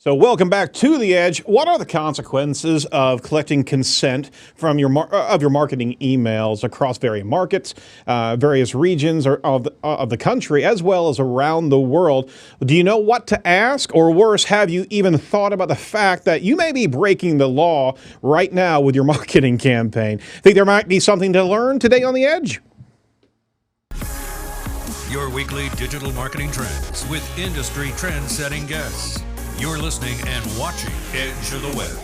So welcome back to The Edge. What are the consequences of collecting consent from your marketing emails across various markets, various regions of the country, as well as around the world? Do you know what to ask? Or worse, have you even thought about the fact that you may be breaking the law right now with your marketing campaign? Think there might be something to learn today on The Edge? Your weekly digital marketing trends with industry trend-setting guests. You're listening and watching Edge of the Web.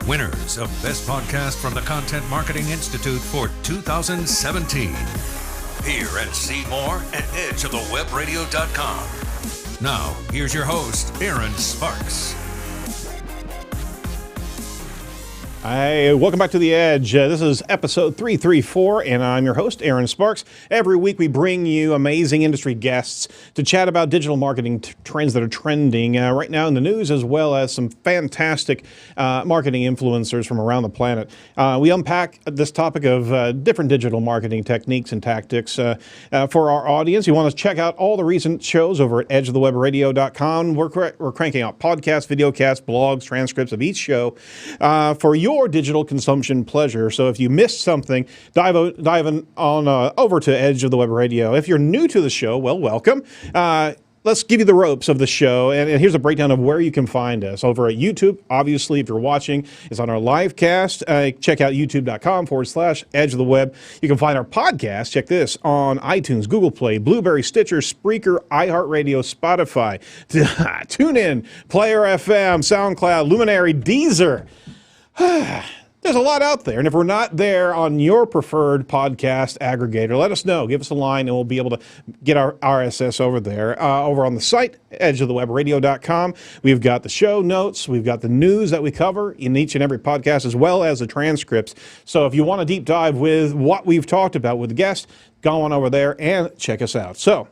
Winners of Best Podcast from the Content Marketing Institute for 2017. Hear and see more at edgeofthewebradio.com. Now, here's your host, Aaron Sparks. Hi, welcome back to The Edge. This is episode 334, and I'm your host, Aaron Sparks. Every week we bring you amazing industry guests to chat about digital marketing trends that are trending right now in the news, as well as some fantastic marketing influencers from around the planet. We unpack this topic of different digital marketing techniques and tactics for our audience. You want to check out all the recent shows over at edgeofthewebradio.com. We're cranking out podcasts, videocasts, blogs, transcripts of each show for your digital consumption pleasure. So if you missed something, dive on over to Edge of the Web Radio. If you're new to the show, well, welcome. Let's give you the ropes of the show, and here's a breakdown of where you can find us. Over at YouTube, obviously, if you're watching, it's on our live cast. Check out youtube.com/Edge of the Web. You can find our podcast, check this, on iTunes, Google Play, Blueberry, Stitcher, Spreaker, iHeartRadio, Spotify, TuneIn, Player FM, SoundCloud, Luminary, Deezer. There's a lot out there, and if we're not there on your preferred podcast aggregator, let us know. Give us a line, and we'll be able to get our RSS over there. Over on the site, edgeofthewebradio.com, we've got the show notes, we've got the news that we cover in each and every podcast, as well as the transcripts. So if you want a deep dive with what we've talked about with the guest, go on over there and check us out. So,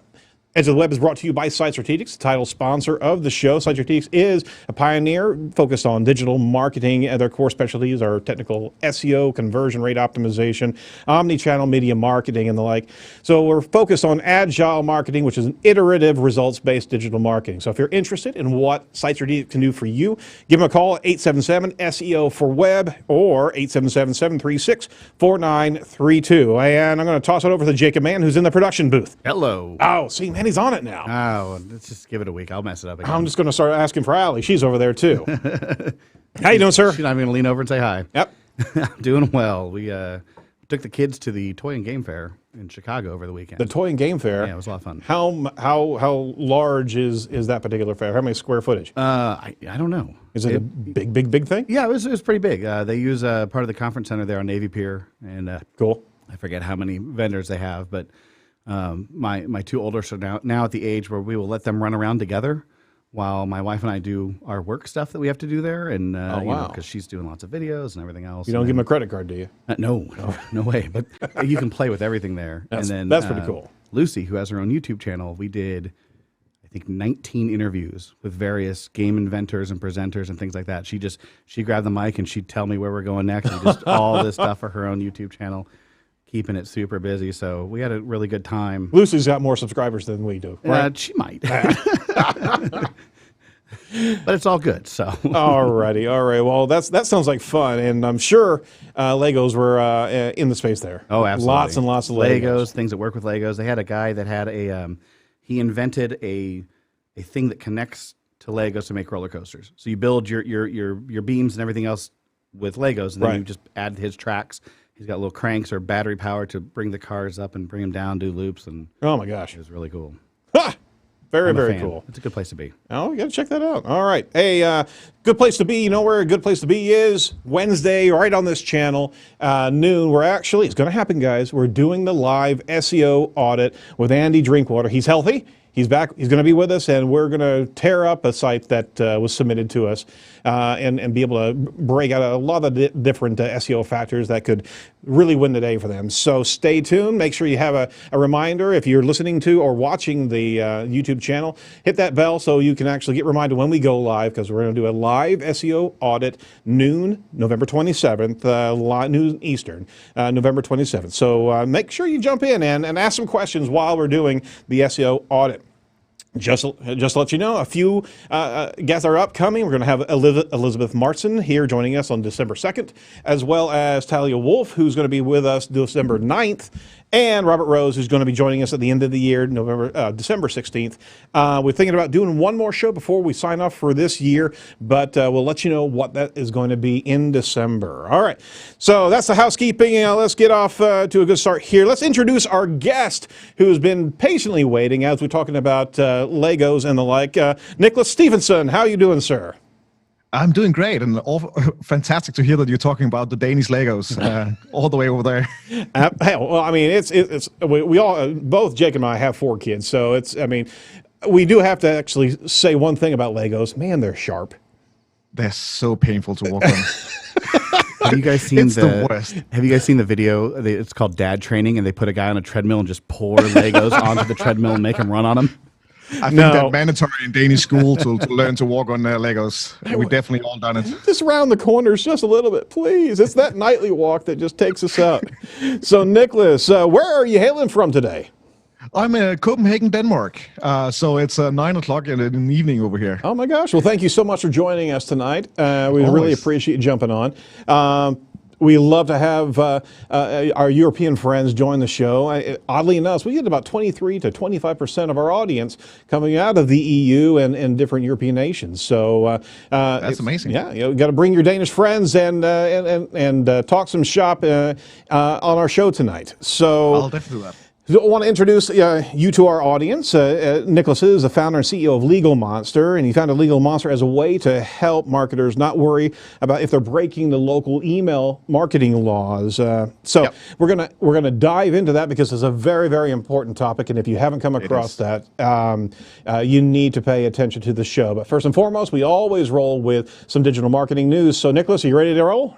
Edge of the Web is brought to you by Site Strategics, the title sponsor of the show. Site Strategics is a pioneer focused on digital marketing. Their core specialties are technical SEO, conversion rate optimization, omni-channel media marketing, and the like. So we're focused on agile marketing, which is an iterative, results-based digital marketing. So if you're interested in what Site Strategics can do for you, give them a call at 877-SEO-for-Web or 877-736-4932. And I'm going to toss it over to Jacob Mann, who's in the production booth. Hello. Oh, see, man, he's on it now. Oh, let's just give it a week. I'll mess it up again. I'm just going to start asking for Allie. She's over there, too. How you doing, sir? She's not even going to lean over and say hi. Yep. I'm doing well. We took the kids to the Toy and Game Fair in Chicago over the weekend. The Toy and Game Fair? Yeah, it was a lot of fun. How large is that particular fair? How many square footage? I don't know. Is it a big thing? Yeah, it was pretty big. They use part of the conference center there on Navy Pier. And cool. I forget how many vendors they have, but my two oldest are now at the age where we will let them run around together while my wife and I do our work stuff that we have to do there. And because she's doing lots of videos and everything else. You don't give them a credit card, do you? No way. But you can play with everything there. That's pretty cool. Lucy, who has her own YouTube channel, we did, I think, 19 interviews with various game inventors and presenters and things like that. She grabbed the mic and she'd tell me where we're going next, and just all this stuff for her own YouTube channel. Keeping it super busy, so we had a really good time. Lucy's got more subscribers than we do, right? She might. But it's all good, so. All right. Well, that sounds like fun, and I'm sure Legos were in the space there. Oh, absolutely. Lots and lots of Legos. Things that work with Legos. They had a guy that had he invented a thing that connects to Legos to make roller coasters. So you build your beams and everything else with Legos, and then you just add his tracks. He's got little cranks or battery power to bring the cars up and bring them down, do loops, and oh my gosh, it was really cool. Ha! Very cool. It's a good place to be. Oh, you got to check that out. All right. Hey, good place to be. You know where a good place to be is? Wednesday, right on this channel, noon. It's going to happen, guys. We're doing the live SEO audit with Andy Drinkwater. He's healthy. He's back. He's going to be with us, and we're going to tear up a site that was submitted to us and be able to break out a lot of the different SEO factors that could really win the day for them. So stay tuned. Make sure you have a reminder if you're listening to or watching the YouTube channel. Hit that bell so you can actually get reminded when we go live, because we're going to do a live SEO audit noon, November 27th, noon Eastern, November 27th. So make sure you jump in and ask some questions while we're doing the SEO audit. Just to let you know, a few guests are upcoming. We're going to have Elizabeth Martin here joining us on December 2nd, as well as Talia Wolf, who's going to be with us December 9th, and Robert Rose, who's going to be joining us at the end of the year, December 16th. We're thinking about doing one more show before we sign off for this year, but we'll let you know what that is going to be in December. All right, so that's the housekeeping. Let's get off to a good start here. Let's introduce our guest, who's been patiently waiting as we're talking about Legos and the like. Niklas Stephenson, how are you doing, sir? I'm doing great, and fantastic to hear that you're talking about the Danish Legos all the way over there. Hell, well, I mean, we all, both Jake and I have 4 kids, so we do have to actually say one thing about Legos. Man, they're sharp. They're so painful to walk on. Have you guys seen the worst. Have you guys seen the video? It's called Dad Training, and they put a guy on a treadmill and just pour Legos onto the treadmill and make him run on them. I think that's mandatory in Danish school to learn to walk on Legos. We've definitely all done it. Just round the corners just a little bit, please. It's that nightly walk that just takes us up. So, Niklas, where are you hailing from today? I'm in Copenhagen, Denmark. So it's 9 o'clock in the evening over here. Oh, my gosh. Well, thank you so much for joining us tonight. We really appreciate you jumping on. We love to have our European friends join the show. Oddly enough, we get about 23 to 25% of our audience coming out of the EU and different European nations. So that's amazing. Yeah, you got to bring your Danish friends and talk some shop on our show tonight. So I'll definitely do that. I want to introduce you to our audience. Niklas is the founder and CEO of Legal Monster, and he founded Legal Monster as a way to help marketers not worry about if they're breaking the local email marketing laws. So we're gonna dive into that because it's a very, very important topic, and if you haven't come across that, you need to pay attention to the show. But first and foremost, we always roll with some digital marketing news. So Niklas, are you ready to roll?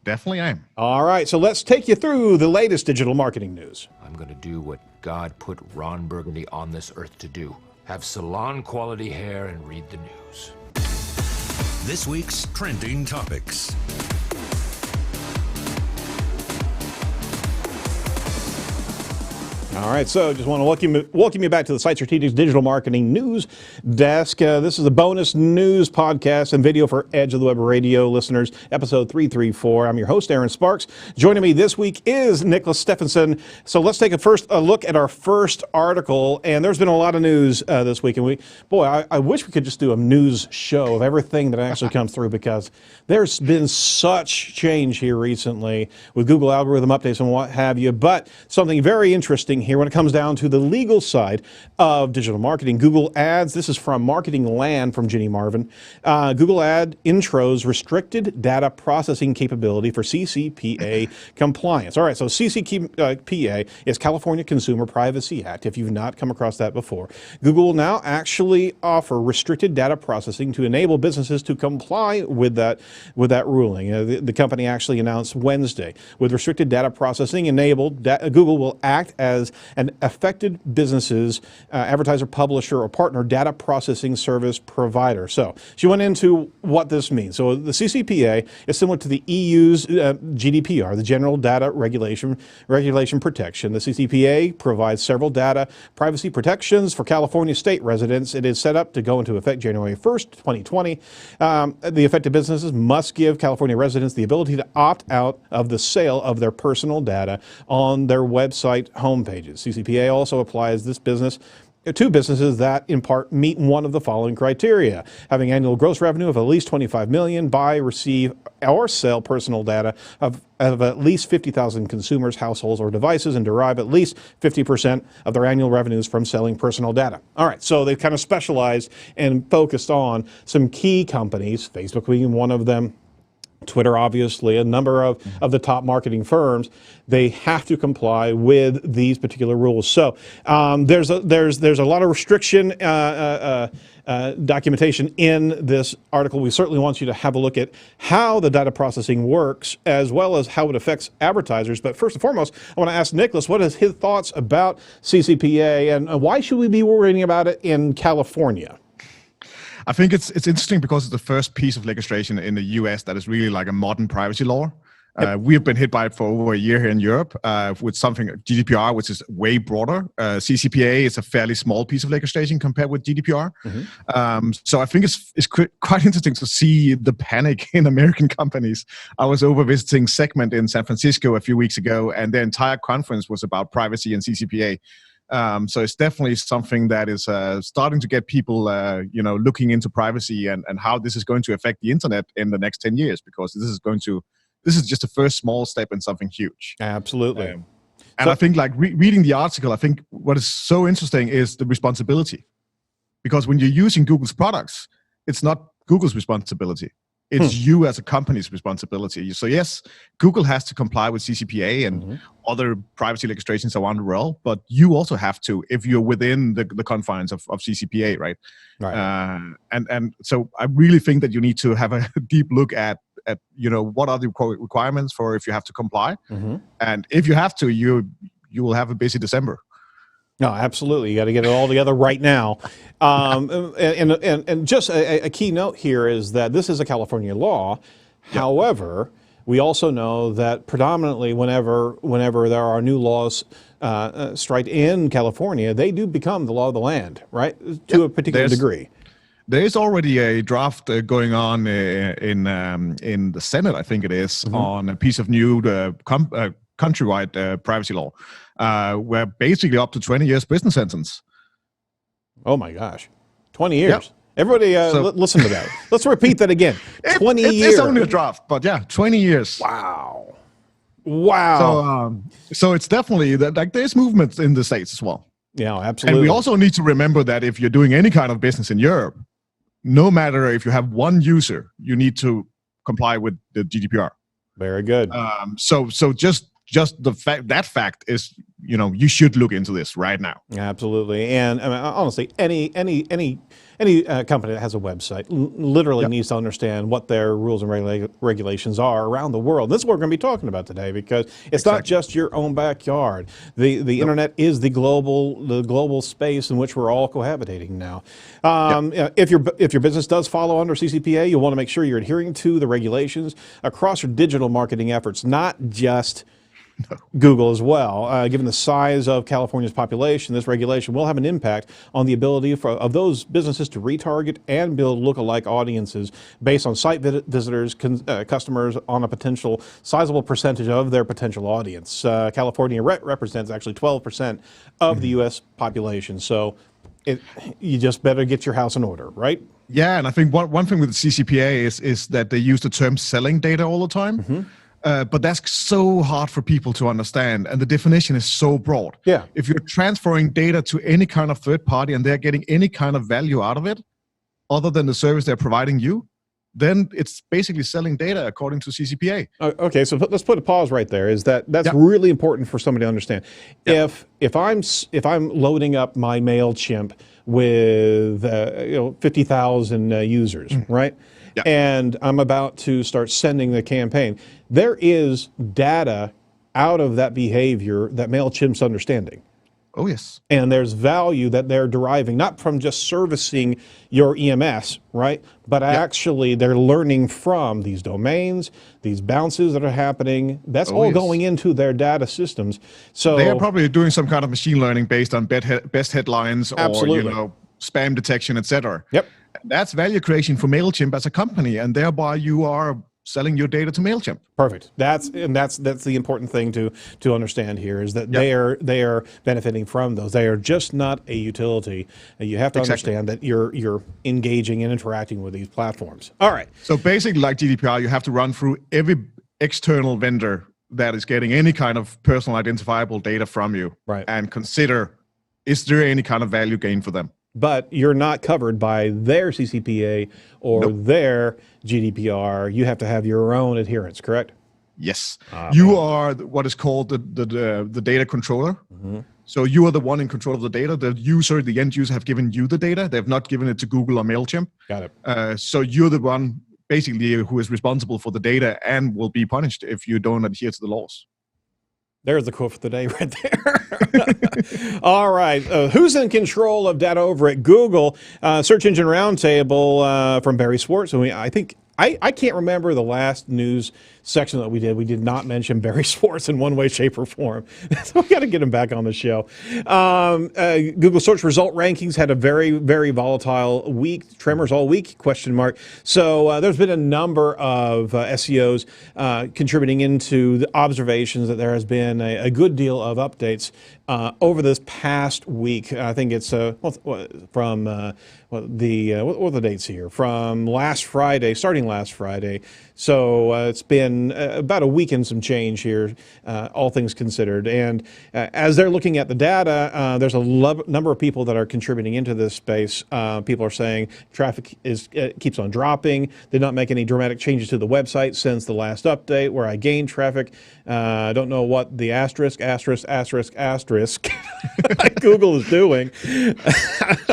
Definitely am. All right, so let's take you through the latest digital marketing news. I'm going to do what God put Ron Burgundy on this earth to do. Have salon-quality hair and read the news. This week's trending topics. All right, so just want to welcome you back to the Site Strategics Digital Marketing News Desk. This is a bonus news podcast and video for Edge of the Web Radio listeners, episode 334. I'm your host, Aaron Sparks. Joining me this week is Niklas Stephenson. So let's take a look at our first article. And there's been a lot of news this week. And I wish we could just do a news show of everything that actually comes through, because there's been such change here recently with Google algorithm updates and what have you. But something very interesting here when it comes down to the legal side of digital marketing. Google Ads, this is from Marketing Land from Ginny Marvin. Google Ad intros restricted data processing capability for CCPA compliance. All right, so CCPA is California Consumer Privacy Act, if you've not come across that before. Google will now actually offer restricted data processing to enable businesses to comply with that ruling. The company actually announced Wednesday. With restricted data processing enabled, Google will act as an affected business's advertiser, publisher, or partner data processing service provider. So she went into what this means. So the CCPA is similar to the EU's GDPR, the General Data Regulation Protection. The CCPA provides several data privacy protections for California state residents. It is set up to go into effect January 1st, 2020. The affected businesses must give California residents the ability to opt out of the sale of their personal data on their website homepages. CCPA also applies this business to businesses that in part meet one of the following criteria: having annual gross revenue of at least $25 million, buy, receive, or sell personal data of at least 50,000 consumers, households, or devices, and derive at least 50% of their annual revenues from selling personal data. All right, so they've kind of specialized and focused on some key companies, Facebook being one of them, Twitter, obviously, a number of the top marketing firms. They have to comply with these particular rules. So there's a lot of restriction documentation in this article. We certainly want you to have a look at how the data processing works, as well as how it affects advertisers. But first and foremost, I want to ask Niklas, what is his thoughts about CCPA, and why should we be worrying about it in California? I think it's interesting because it's the first piece of legislation in the US that is really like a modern privacy law. We have been hit by it for over a year here in Europe with something GDPR, which is way broader. CCPA is a fairly small piece of legislation compared with GDPR. So I think it's quite interesting to see the panic in American companies. I was over visiting Segment in San Francisco a few weeks ago, and the entire conference was about privacy and CCPA. So it's definitely something that is starting to get people, looking into privacy and how this is going to affect the internet in the next 10 years, because this is just the first small step in something huge. Absolutely. And I think, like reading the article, I think what is so interesting is the responsibility, because when you're using Google's products, it's not Google's responsibility. It's you as a company's responsibility. So yes, Google has to comply with CCPA and other privacy legislations around the world, but you also have to if you're within the confines of CCPA, right? Right. And so I really think that you need to have a deep look at what are the requirements for if you have to comply, and if you have to, you will have a busy December. No, absolutely. You got to get it all together right now. And just a key note here is that this is a California law. However, we also know that predominantly whenever there are new laws strike in California, they do become the law of the land, right? To a particular degree. There is already a draft going on in the Senate, I think it is, on a piece of new countrywide privacy law, where basically up to 20 years prison sentence. Oh my gosh, 20 years. Yep. Everybody listen to that. Let's repeat that again. 20 years. It's only a draft, but yeah, 20 years. Wow. So it's definitely that, like, there's movements in the States as well. Yeah, absolutely. And we also need to remember that if you're doing any kind of business in Europe, no matter if you have one user, you need to comply with the GDPR. Very good. So just the fact is, you should look into this right now. Absolutely. And I mean, honestly, any company that has a website literally needs to understand what their rules and regulations are around the world. This is what we're going to be talking about today, because it's not just your own backyard. The internet is the global space in which we're all cohabitating now. If your business does follow under CCPA, you'll want to make sure you're adhering to the regulations across your digital marketing efforts, not just Google as well. Given the size of California's population, this regulation will have an impact on the ability of those businesses to retarget and build lookalike audiences based on site visitors, customers, on a potential sizable percentage of their potential audience. California represents actually 12% of the U.S. population, so you just better get your house in order, right? Yeah, and I think one thing with the CCPA is that they use the term selling data all the time. But that's so hard for people to understand, and the definition is so broad. Yeah. If you're transferring data to any kind of third party and they're getting any kind of value out of it, other than the service they're providing you, then it's basically selling data according to CCPA. Okay, so let's put a pause right there. That's really important for somebody to understand. If I'm loading up my MailChimp with 50,000 users, right? Yeah. And I'm about to start sending the campaign, there is data out of that behavior that MailChimp's understanding. Oh, yes. And there's value that they're deriving, not from just servicing your EMS, right? But actually they're learning from these domains, these bounces that are happening. That's all going into their data systems. So they are probably doing some kind of machine learning based on best headlines or spam detection, etc. Yep. That's value creation for MailChimp as a company, and thereby you are selling your data to MailChimp. Perfect. That's the important thing to understand here, is that they are benefiting from those. They are just not a utility. You have to understand that you're engaging and interacting with these platforms. All right. So basically, like GDPR, you have to run through every external vendor that is getting any kind of personal identifiable data from you, and consider, is there any kind of value gain for them? But you're not covered by their CCPA or their GDPR. You have to have your own adherence, correct? Yes. You are what is called the data controller. So you are the one in control of the data. The end user have given you the data. They have not given it to Google or MailChimp. Got it. So you're the one basically who is responsible for the data and will be punished if you don't adhere to the laws. There's the quote for the day right there. All right. Who's in control of data over at Google? Search Engine Roundtable from Barry Schwartz. I think I can't remember the last news section that we did. We did not mention Barry Schwartz in one way, shape, or form. So we got to get him back on the show. Google search result rankings had a very, very volatile week. Tremors all week, question mark. So there's been a number of SEOs contributing into the observations that there has been a good deal of updates over this past week. I think it's from what are the dates here? From last Friday, starting last Friday. So it's been about a week and some change here, all things considered. And as they're looking at the data, there's a number of people that are contributing into this space. People are saying traffic keeps on dropping. Did not make any dramatic changes to the website since the last update where I gained traffic. I don't know what the asterisk Google is doing.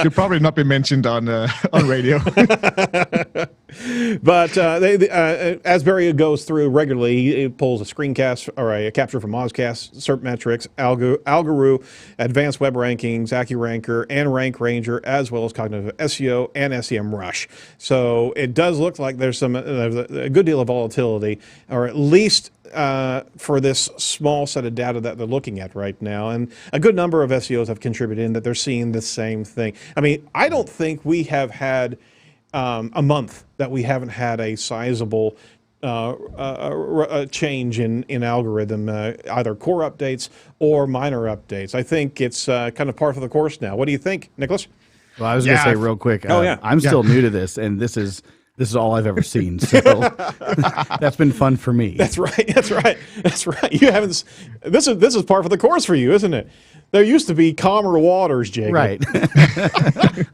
Should probably not be mentioned on radio. But as Barry goes through regularly, he pulls a screencast or a capture from Ozcast, SERP Metrics, Algoroo, Advanced Web Rankings, AccuRanker, and Rank Ranger, as well as Cognitive SEO and SEMrush. So it does look like there's a good deal of volatility, or at least for this small set of data that they're looking at right now. And a good number of SEOs have contributed in that they're seeing the same thing. I mean, I don't think we have had a month that we haven't had a sizable change in algorithm, either core updates or minor updates. I think it's kind of par for the course now. What do you think, Niklas? Well, I was going to say real quick, I'm still new to this, and this is all I've ever seen. So that's been fun for me. That's right. You haven't. This is par for the course for you, isn't it? There used to be calmer waters, Jacob. Right.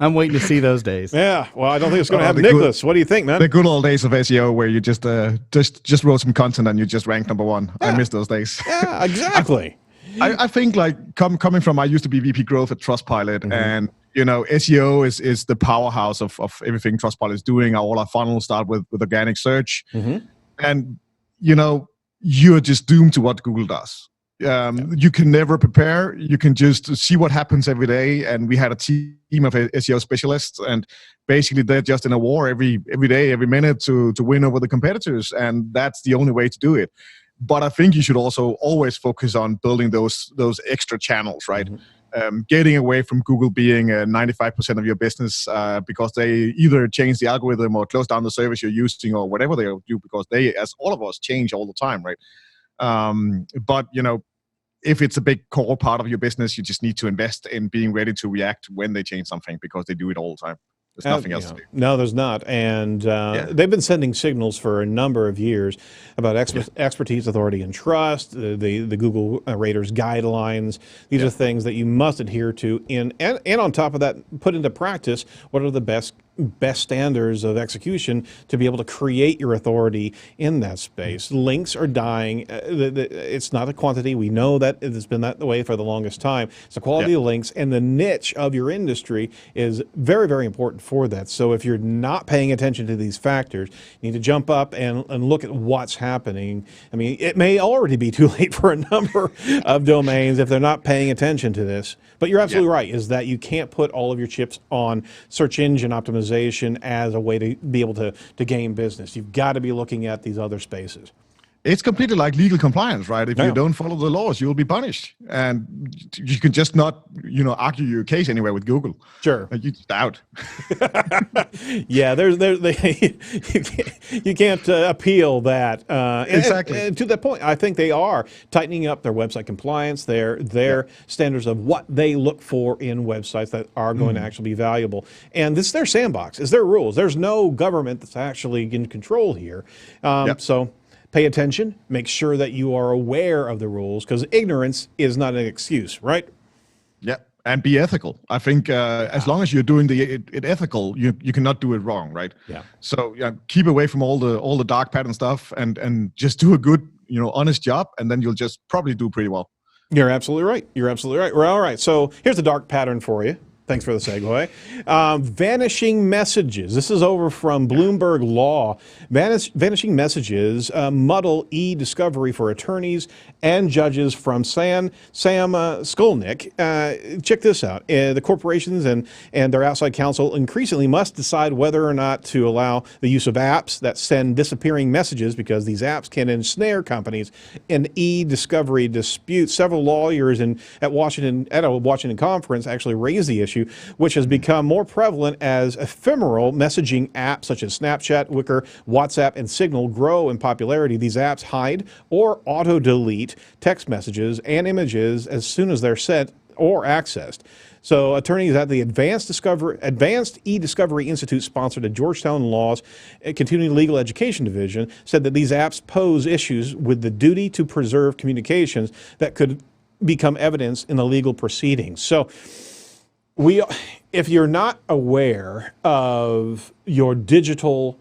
I'm waiting to see those days. Yeah. Well, I don't think it's going to happen. Niklas, what do you think, man? The good old days of SEO where you just wrote some content and you just ranked number one. Yeah. I miss those days. Yeah, exactly. I think like coming from, I used to be VP growth at Trustpilot, and SEO is the powerhouse of everything Trustpilot is doing. All our funnels start with organic search, and you're just doomed to what Google does. You can never prepare. You can just see what happens every day. And we had a team of SEO specialists, and basically they're just in a war every day, every minute to win over the competitors, and that's the only way to do it. But I think you should also always focus on building those extra channels, right? Getting away from Google being 95% of your business because they either change the algorithm or close down the service you're using or whatever they do, because they, as all of us, change all the time, right? But if it's a big core part of your business, you just need to invest in being ready to react when they change something, because they do it all the time. There's nothing else to do. No, there's not. And they've been sending signals for a number of years about expertise, authority, and trust, the Google Raters guidelines. These are things that you must adhere to and on top of that, put into practice what are the best standards of execution to be able to create your authority in that space. Links are dying. It's not a quantity. We know that it's been that way for the longest time. It's the quality of links, and the niche of your industry is very, very important for that. So if you're not paying attention to these factors, you need to jump up and look at what's happening. I mean, it may already be too late for a number of domains if they're not paying attention to this. But you're absolutely right, is that you can't put all of your chips on search engine optimization as a way to be able to gain business. You've got to be looking at these other spaces. It's completely like legal compliance, right? If you don't follow the laws, you'll be punished. And you can just not, argue your case anywhere with Google. Sure. You're just out. Yeah, you can't appeal that. Exactly. And to that point, I think they are tightening up their website compliance, their standards of what they look for in websites that are going to actually be valuable. And this is their sandbox. It's their rules. There's no government that's actually in control here. So pay attention, make sure that you are aware of the rules, because ignorance is not an excuse, right? Yeah, and be ethical. I think as long as you're doing it ethical, you cannot do it wrong, right? Yeah. So keep away from all the dark pattern stuff, and just do a good, honest job, and then you'll just probably do pretty well. You're absolutely right. Well, all right. So here's the dark pattern for you. Thanks for the segue. Vanishing messages. This is over from Bloomberg Law. Vanishing messages muddle e-discovery for attorneys and judges from Sam Skolnick. Check this out. The corporations and their outside counsel increasingly must decide whether or not to allow the use of apps that send disappearing messages, because these apps can ensnare companies in e-discovery disputes. Several lawyers at a Washington conference actually raised the issue, which has become more prevalent as ephemeral messaging apps such as Snapchat, Wicker, WhatsApp, and Signal grow in popularity. These apps hide or auto-delete text messages and images as soon as they're sent or accessed. So attorneys at the Advanced E-Discovery Institute sponsored a Georgetown Law's Continuing Legal Education Division said that these apps pose issues with the duty to preserve communications that could become evidence in the legal proceedings. So if you're not aware of your digital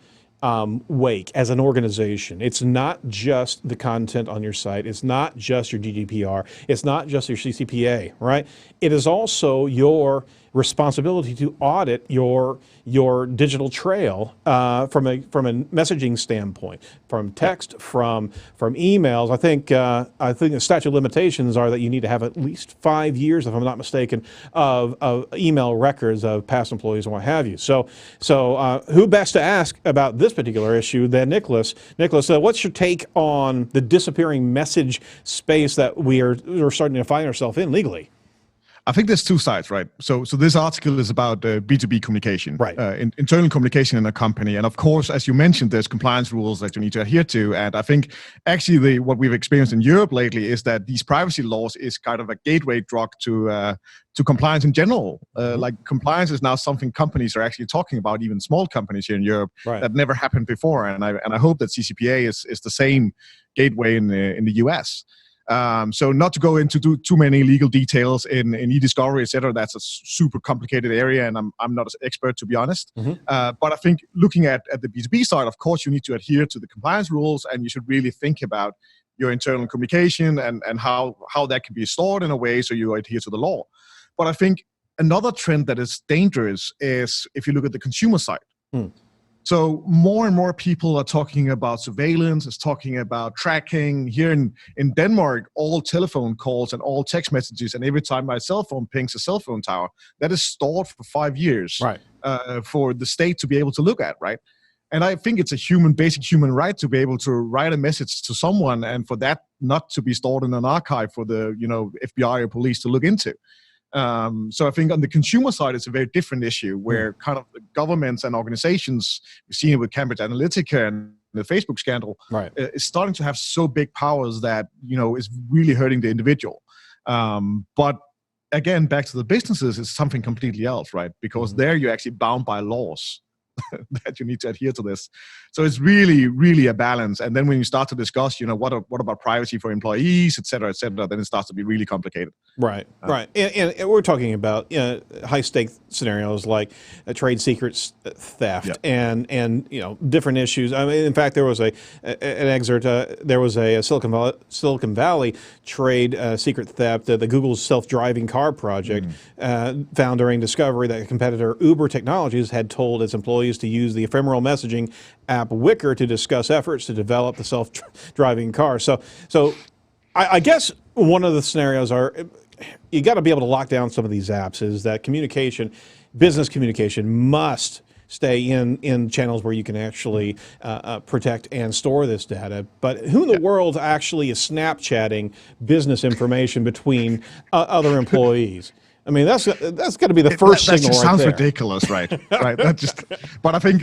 wake as an organization, it's not just the content on your site, it's not just your GDPR, it's not just your CCPA, right? It is also your responsibility to audit your digital trail from a messaging standpoint, from text, from emails. I think the statute of limitations are that you need to have at least 5 years, if I'm not mistaken, of email records of past employees and what have you. So who best to ask about this particular issue than Niklas? Niklas, what's your take on the disappearing message space that we're starting to find ourselves in legally? I think there's two sides, right? So this article is about B2B communication, right? Internal communication in a company, and of course, as you mentioned, there's compliance rules that you need to adhere to. And I think actually what we've experienced in Europe lately is that these privacy laws is kind of a gateway drug to compliance in general. Like compliance is now something companies are actually talking about, even small companies here in Europe, right, that never happened before. And I hope that CCPA is the same gateway in the US. So not to go into too many legal details in e-discovery, etc. That's a super complicated area, and I'm not an expert, to be honest. But I think looking at the B2B side, of course, you need to adhere to the compliance rules, and you should really think about your internal communication and how that can be stored in a way so you adhere to the law. But I think another trend that is dangerous is if you look at the consumer side. So more and more people are talking about surveillance, is talking about tracking. Here in Denmark, all telephone calls and all text messages, and every time my cell phone pings a cell phone tower, that is stored for 5 years, right, for the state to be able to look at, right? And I think it's a basic human right to be able to write a message to someone, and for that not to be stored in an archive for the FBI or police to look into. So I think on the consumer side, it's a very different issue where kind of the governments and organizations, we've seen it with Cambridge Analytica and the Facebook scandal, right, is starting to have so big powers that, is really hurting the individual. But again, back to the businesses, it's something completely else, right? Because there you're actually bound by laws that you need to adhere to this. So it's really, really a balance. And then when you start to discuss, what about privacy for employees, et cetera, then it starts to be really complicated. Right, right. And we're talking about high-stake scenarios like trade secrets theft and different issues. I mean, in fact, there was an excerpt. There was a Silicon Valley trade secret theft. The Google's self-driving car project found during discovery that competitor Uber Technologies had told its employees to use the ephemeral messaging app Wicker to discuss efforts to develop the self-driving car. So I guess one of the scenarios are you got to be able to lock down some of these apps. Is that business communication must stay in channels where you can actually protect and store this data. But who in the world actually is Snapchatting business information between other employees? I mean, that's got to be the first signal right there. That just sounds ridiculous, right? Right. But I think,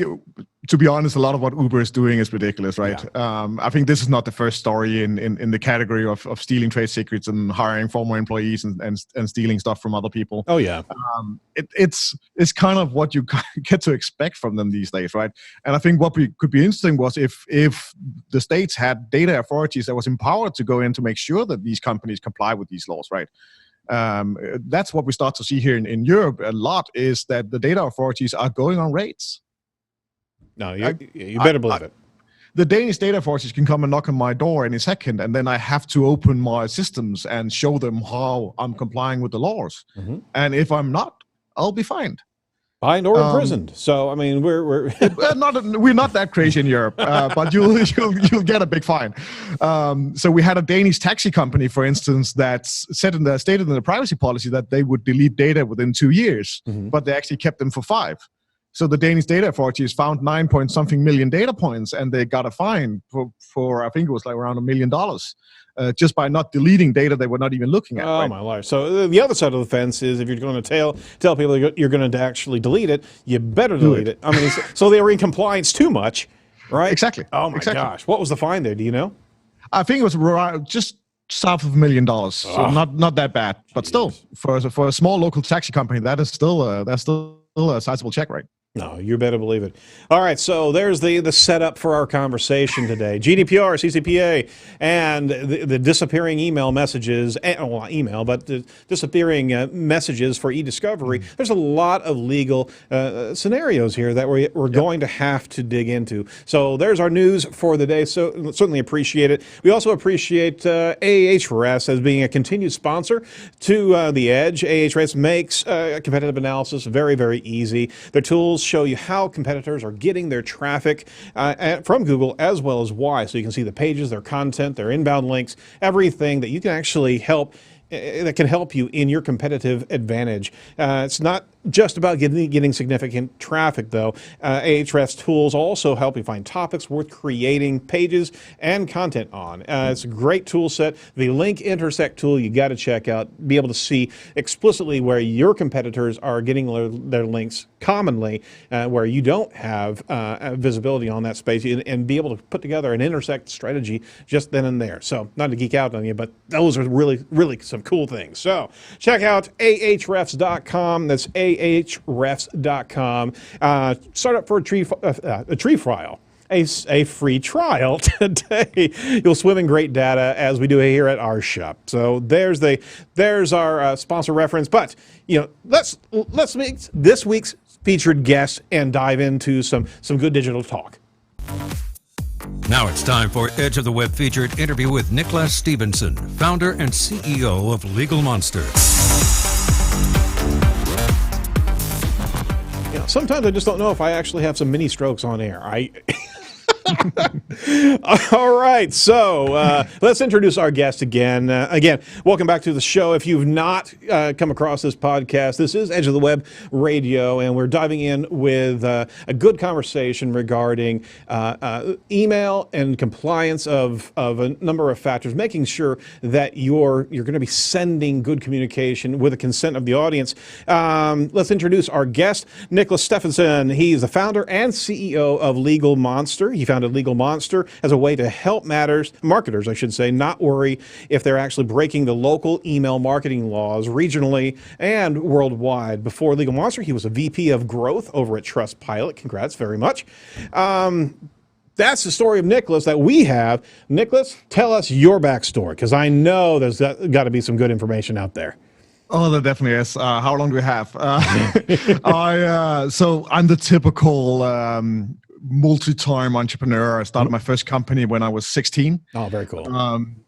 to be honest, a lot of what Uber is doing is ridiculous, right? Yeah. I think this is not the first story in the category of stealing trade secrets and hiring former employees and stealing stuff from other people. Oh yeah. It's kind of what you get to expect from them these days, right? And I think what could be interesting was if the states had data authorities that was empowered to go in to make sure that these companies comply with these laws, right? That's what we start to see here in Europe a lot, is that the data authorities are going on raids. No, you better believe it. The Danish data authorities can come and knock on my door any second, and then I have to open my systems and show them how I'm complying with the laws. And if I'm not, I'll be fined. Fined or imprisoned. So I mean, we're we're not that crazy in Europe, but you'll get a big fine. So we had a Danish taxi company, for instance, that stated in the privacy policy that they would delete data within 2 years, but they actually kept them for 5. So the Danish data authorities found 9 point something million data points, and they got a fine for I think it was like around $1 million. Just by not deleting data they were not even looking at. Oh, right? my life. So the other side of the fence is if you're going to tell people you're going to actually delete it, you better delete it. I mean, so they were in compliance too much, right? Exactly. Oh, my gosh. What was the fine there? Do you know? I think it was just south of $1 million. So not that bad. But still, for a small local taxi company, that's still a sizable check, right? No, you better believe it. All right, so there's the setup for our conversation today. GDPR, CCPA, and the disappearing email messages, well, not email, but the disappearing messages for e-discovery. There's a lot of legal scenarios here that we're going to have to dig into. So there's our news for the day, so certainly appreciate it. We also appreciate Ahrefs as being a continued sponsor to The Edge. Ahrefs makes competitive analysis very, very easy. Their tools show you how competitors are getting their traffic from Google, as well as why. So you can see the pages, their content, their inbound links, everything that you can actually that can help you in your competitive advantage. It's not just about getting significant traffic, though. Ahrefs tools also help you find topics worth creating pages and content on. It's a great tool set. The link intersect tool you got to check out, be able to see explicitly where your competitors are getting their links commonly, where you don't have visibility on that space, and be able to put together an intersect strategy just then and there. So not to geek out on you, but those are really, really some cool things. So check out ahrefs.com. That's ahrefs.com. Start up for a tree trial. A free trial today. You'll swim in great data as we do here at our shop. So there's our sponsor reference. But let's make this week's featured guest and dive into some good digital talk. Now it's time for Edge of the Web featured interview with Niklas Stephenson, founder and CEO of Legal Monster. Sometimes I just don't know if I actually have some mini strokes on air. All right, so let's introduce our guest again. Again, welcome back to the show. If you've not come across this podcast, this is Edge of the Web Radio, and we're diving in with a good conversation regarding email and compliance of a number of factors, making sure that you're going to be sending good communication with the consent of the audience. Let's introduce our guest, Niklas Stephenson. He's the founder and CEO of Legal Monster. He founded Legal Monster as a way to help marketers, I should say, not worry if they're actually breaking the local email marketing laws regionally and worldwide. Before Legal Monster, he was a VP of growth over at Trustpilot. Congrats very much. That's the story of Niklas that we have. Niklas, tell us your backstory, because I know there's got to be some good information out there. Oh, there definitely is. How long do we have? So I'm the typical multi-time entrepreneur. I started my first company when I was 16. Oh, very cool.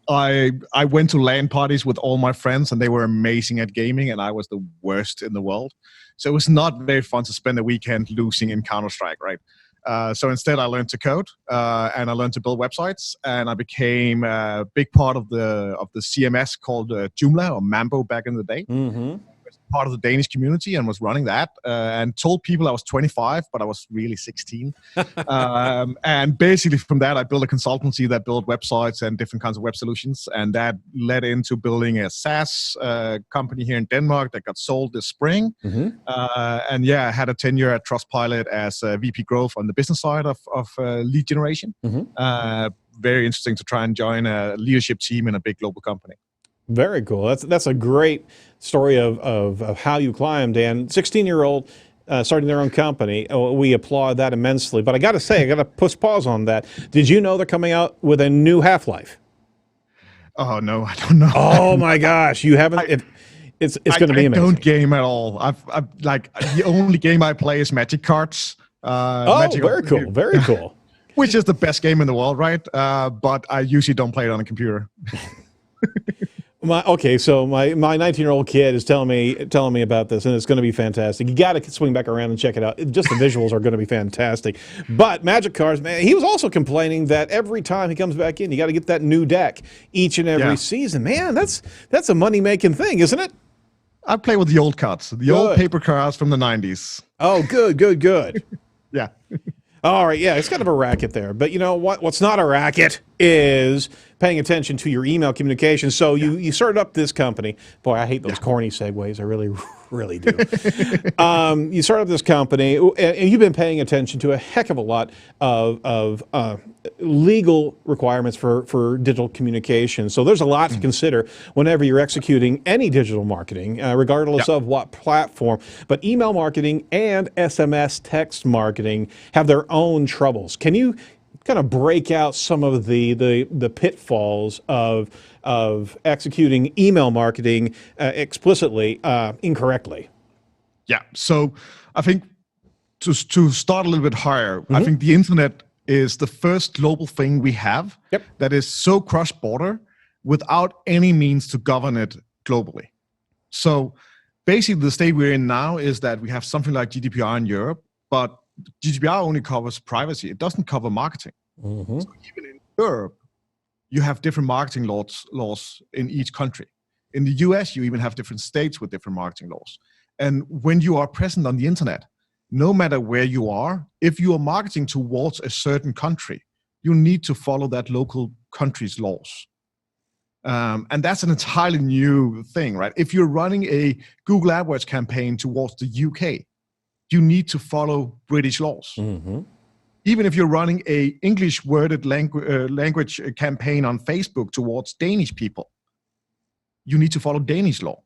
I went to LAN parties with all my friends, and they were amazing at gaming, and I was the worst in the world. So it was not very fun to spend the weekend losing in Counter-Strike, right? So instead, I learned to code, and I learned to build websites, and I became a big part of the CMS called Joomla or Mambo back in the day. Mm-hmm. Part of the Danish community and was running that, and told people I was 25, but I was really 16. And basically from that, I built a consultancy that built websites and different kinds of web solutions. And that led into building a SaaS company here in Denmark that got sold this spring. Mm-hmm. And yeah, I had a tenure at Trustpilot as VP growth on the business side of lead generation. Mm-hmm. Very interesting to try and join a leadership team in a big global company. Very cool. That's a great story of how you climbed. And 16-year-old starting their own company, we applaud that immensely. But I got to say, I got to push pause on that. Did you know they're coming out with a new Half-Life? Oh no, I don't know. Oh my gosh, you haven't. It's going to be amazing. I don't game at all. I've like the only game I play is Magic Cards. Very cool. Very cool. Which is the best game in the world, right? But I usually don't play it on a computer. So my 19-year-old kid is telling me about this, and it's going to be fantastic. You got to swing back around and check it out. Just the visuals are going to be fantastic. But Magic Cards, man, he was also complaining that every time he comes back in, you got to get that new deck each and every season. Man, that's a money-making thing, isn't it? I play with the old cards, the old paper cards from the 90s. Oh, good. Yeah. All right, yeah, it's kind of a racket there. But you know what? What's not a racket is paying attention to your email communication. So you started up this company. Boy, I hate those corny segues. I really, really do. You started up this company, and you've been paying attention to a heck of a lot of legal requirements for digital communication. So there's a lot to consider whenever you're executing any digital marketing, regardless of what platform. But email marketing and SMS text marketing have their own troubles. Can you kind of break out some of the pitfalls of executing email marketing explicitly incorrectly? Yeah. So I think to start a little bit higher, I think the internet is the first global thing we have that is so cross-border without any means to govern it globally. So basically the state we're in now is that we have something like GDPR in Europe, but GDPR only covers privacy. It doesn't cover marketing. So even in Europe, you have different marketing laws in each country. In the US, you even have different states with different marketing laws. And when you are present on the internet, no matter where you are, if you are marketing towards a certain country, you need to follow that local country's laws. And that's an entirely new thing, right? If you're running a Google AdWords campaign towards the UK, you need to follow British laws. Even if you're running a English worded language campaign on Facebook towards Danish people, you need to follow Danish law.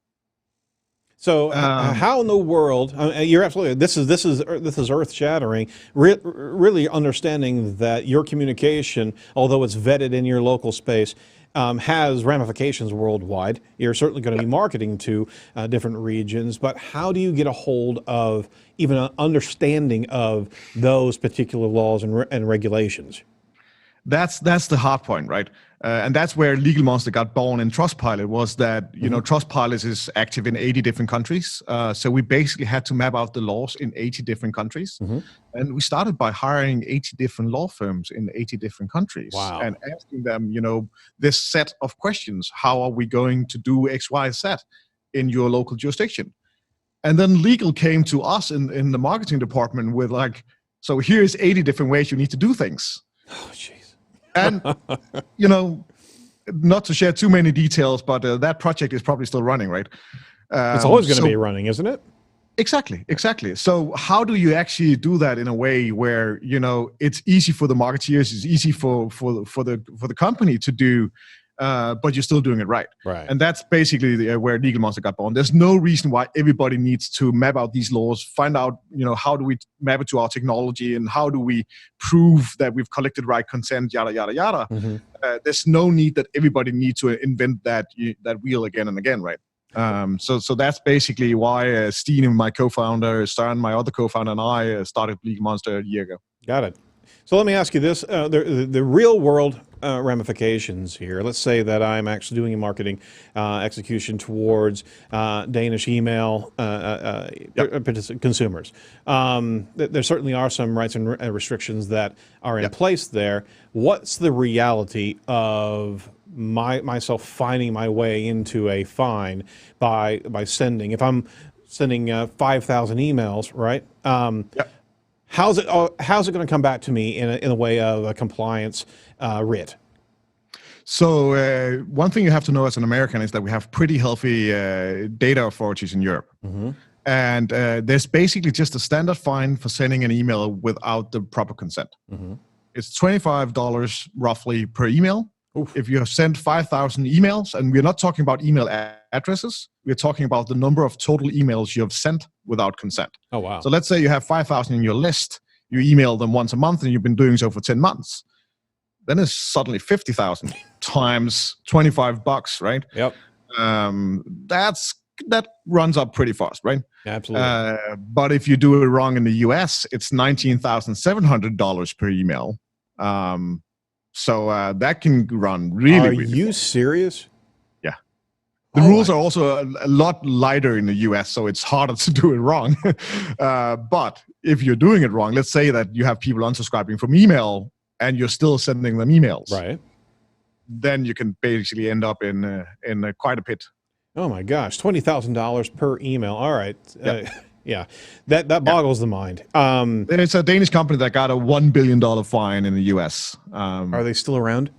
So how in the world? You're absolutely. This is earth shattering. Really understanding that your communication, although it's vetted in your local space, has ramifications worldwide. You're certainly going to be marketing to different regions, but how do you get a hold of even an understanding of those particular laws and regulations? That's the hard point, right? And that's where Legal Monster got born in Trustpilot, was that, Trustpilot is active in 80 different countries. So we basically had to map out the laws in 80 different countries. And we started by hiring 80 different law firms in 80 different countries. Wow. And asking them, this set of questions. How are we going to do X, Y, Z in your local jurisdiction? And then legal came to us in the marketing department with so here's 80 different ways you need to do things. Oh, jeez. And, not to share too many details, but that project is probably still running, right? It's always going to be running, isn't it? Exactly. So how do you actually do that in a way where, it's easy for the marketeers, it's easy for the company to do, but you're still doing it right. Right. And that's basically where Legal Monster got born. There's no reason why everybody needs to map out these laws, find out, how do we map it to our technology, and how do we prove that we've collected right consent, yada, yada, yada. There's no need that everybody needs to invent that wheel again and again, right? So that's basically why Stine, my co-founder, Søren, my other co-founder, and I started Legal Monster a year ago. Got it. So let me ask you this, the real world ramifications here. Let's say that I'm actually doing a marketing execution towards Danish email consumers. There certainly are some rights and restrictions that are in place there. What's the reality of myself finding my way into a fine by sending? If I'm sending 5,000 emails, right? How's it going to come back to me in the way of a compliance writ? So one thing you have to know as an American is that we have pretty healthy data authorities in Europe. And there's basically just a standard fine for sending an email without the proper consent. It's $25 roughly per email. Oof. If you have sent 5,000 emails, and we're not talking about email addresses, we're talking about the number of total emails you have sent without consent. Oh, wow. So let's say you have 5,000 in your list, you email them once a month, and you've been doing so for 10 months. Then it's suddenly 50,000 times $25, right? Yep. That runs up pretty fast, right? Absolutely. But if you do it wrong in the US, it's $19,700 per email. So that can run really. Are you serious? Yeah. The rules are also a lot lighter in the US, so it's harder to do it wrong. But if you're doing it wrong, let's say that you have people unsubscribing from email and you're still sending them emails. Right. Then you can basically end up in quite a pit. Oh my gosh, $20,000 per email. All right. Yep. Yeah, that boggles the mind. It's a Danish company that got a $1 billion fine in the US. Are they still around?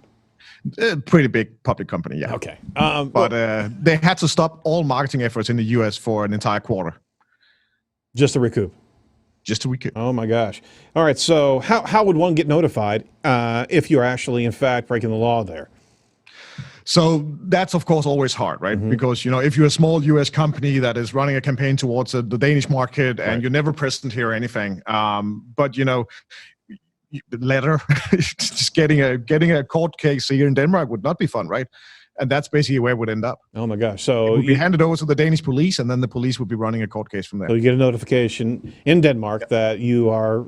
A pretty big public company, yeah. Okay. But they had to stop all marketing efforts in the US for an entire quarter. Just to recoup. Just to recoup. Oh my gosh. All right. So how would one get notified if you're actually, in fact, breaking the law there? So that's, of course, always hard, right? Mm-hmm. Because, if you're a small US company that is running a campaign towards the Danish market and you're never present here or anything, but, the letter, just getting a court case here in Denmark would not be fun, right? And that's basically where it would end up. Oh my gosh. So it would be handed over to the Danish police, and then the police would be running a court case from there. So you get a notification in Denmark that you are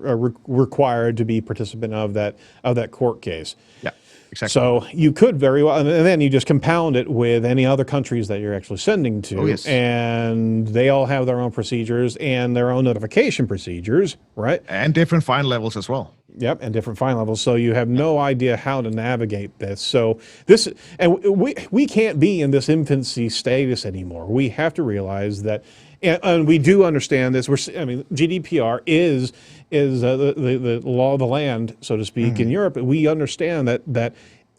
required to be participant of that court case. Yeah, exactly. So you could very well, and then you just compound it with any other countries that you're actually sending to. Oh, yes. And they all have their own procedures and their own notification procedures, right? And different fine levels as well. Yep, and different fine levels. So you have no idea how to navigate this. So we can't be in this infancy status anymore. We have to realize that, and we do understand this. GDPR is the law of the land, so to speak, in Europe. We understand that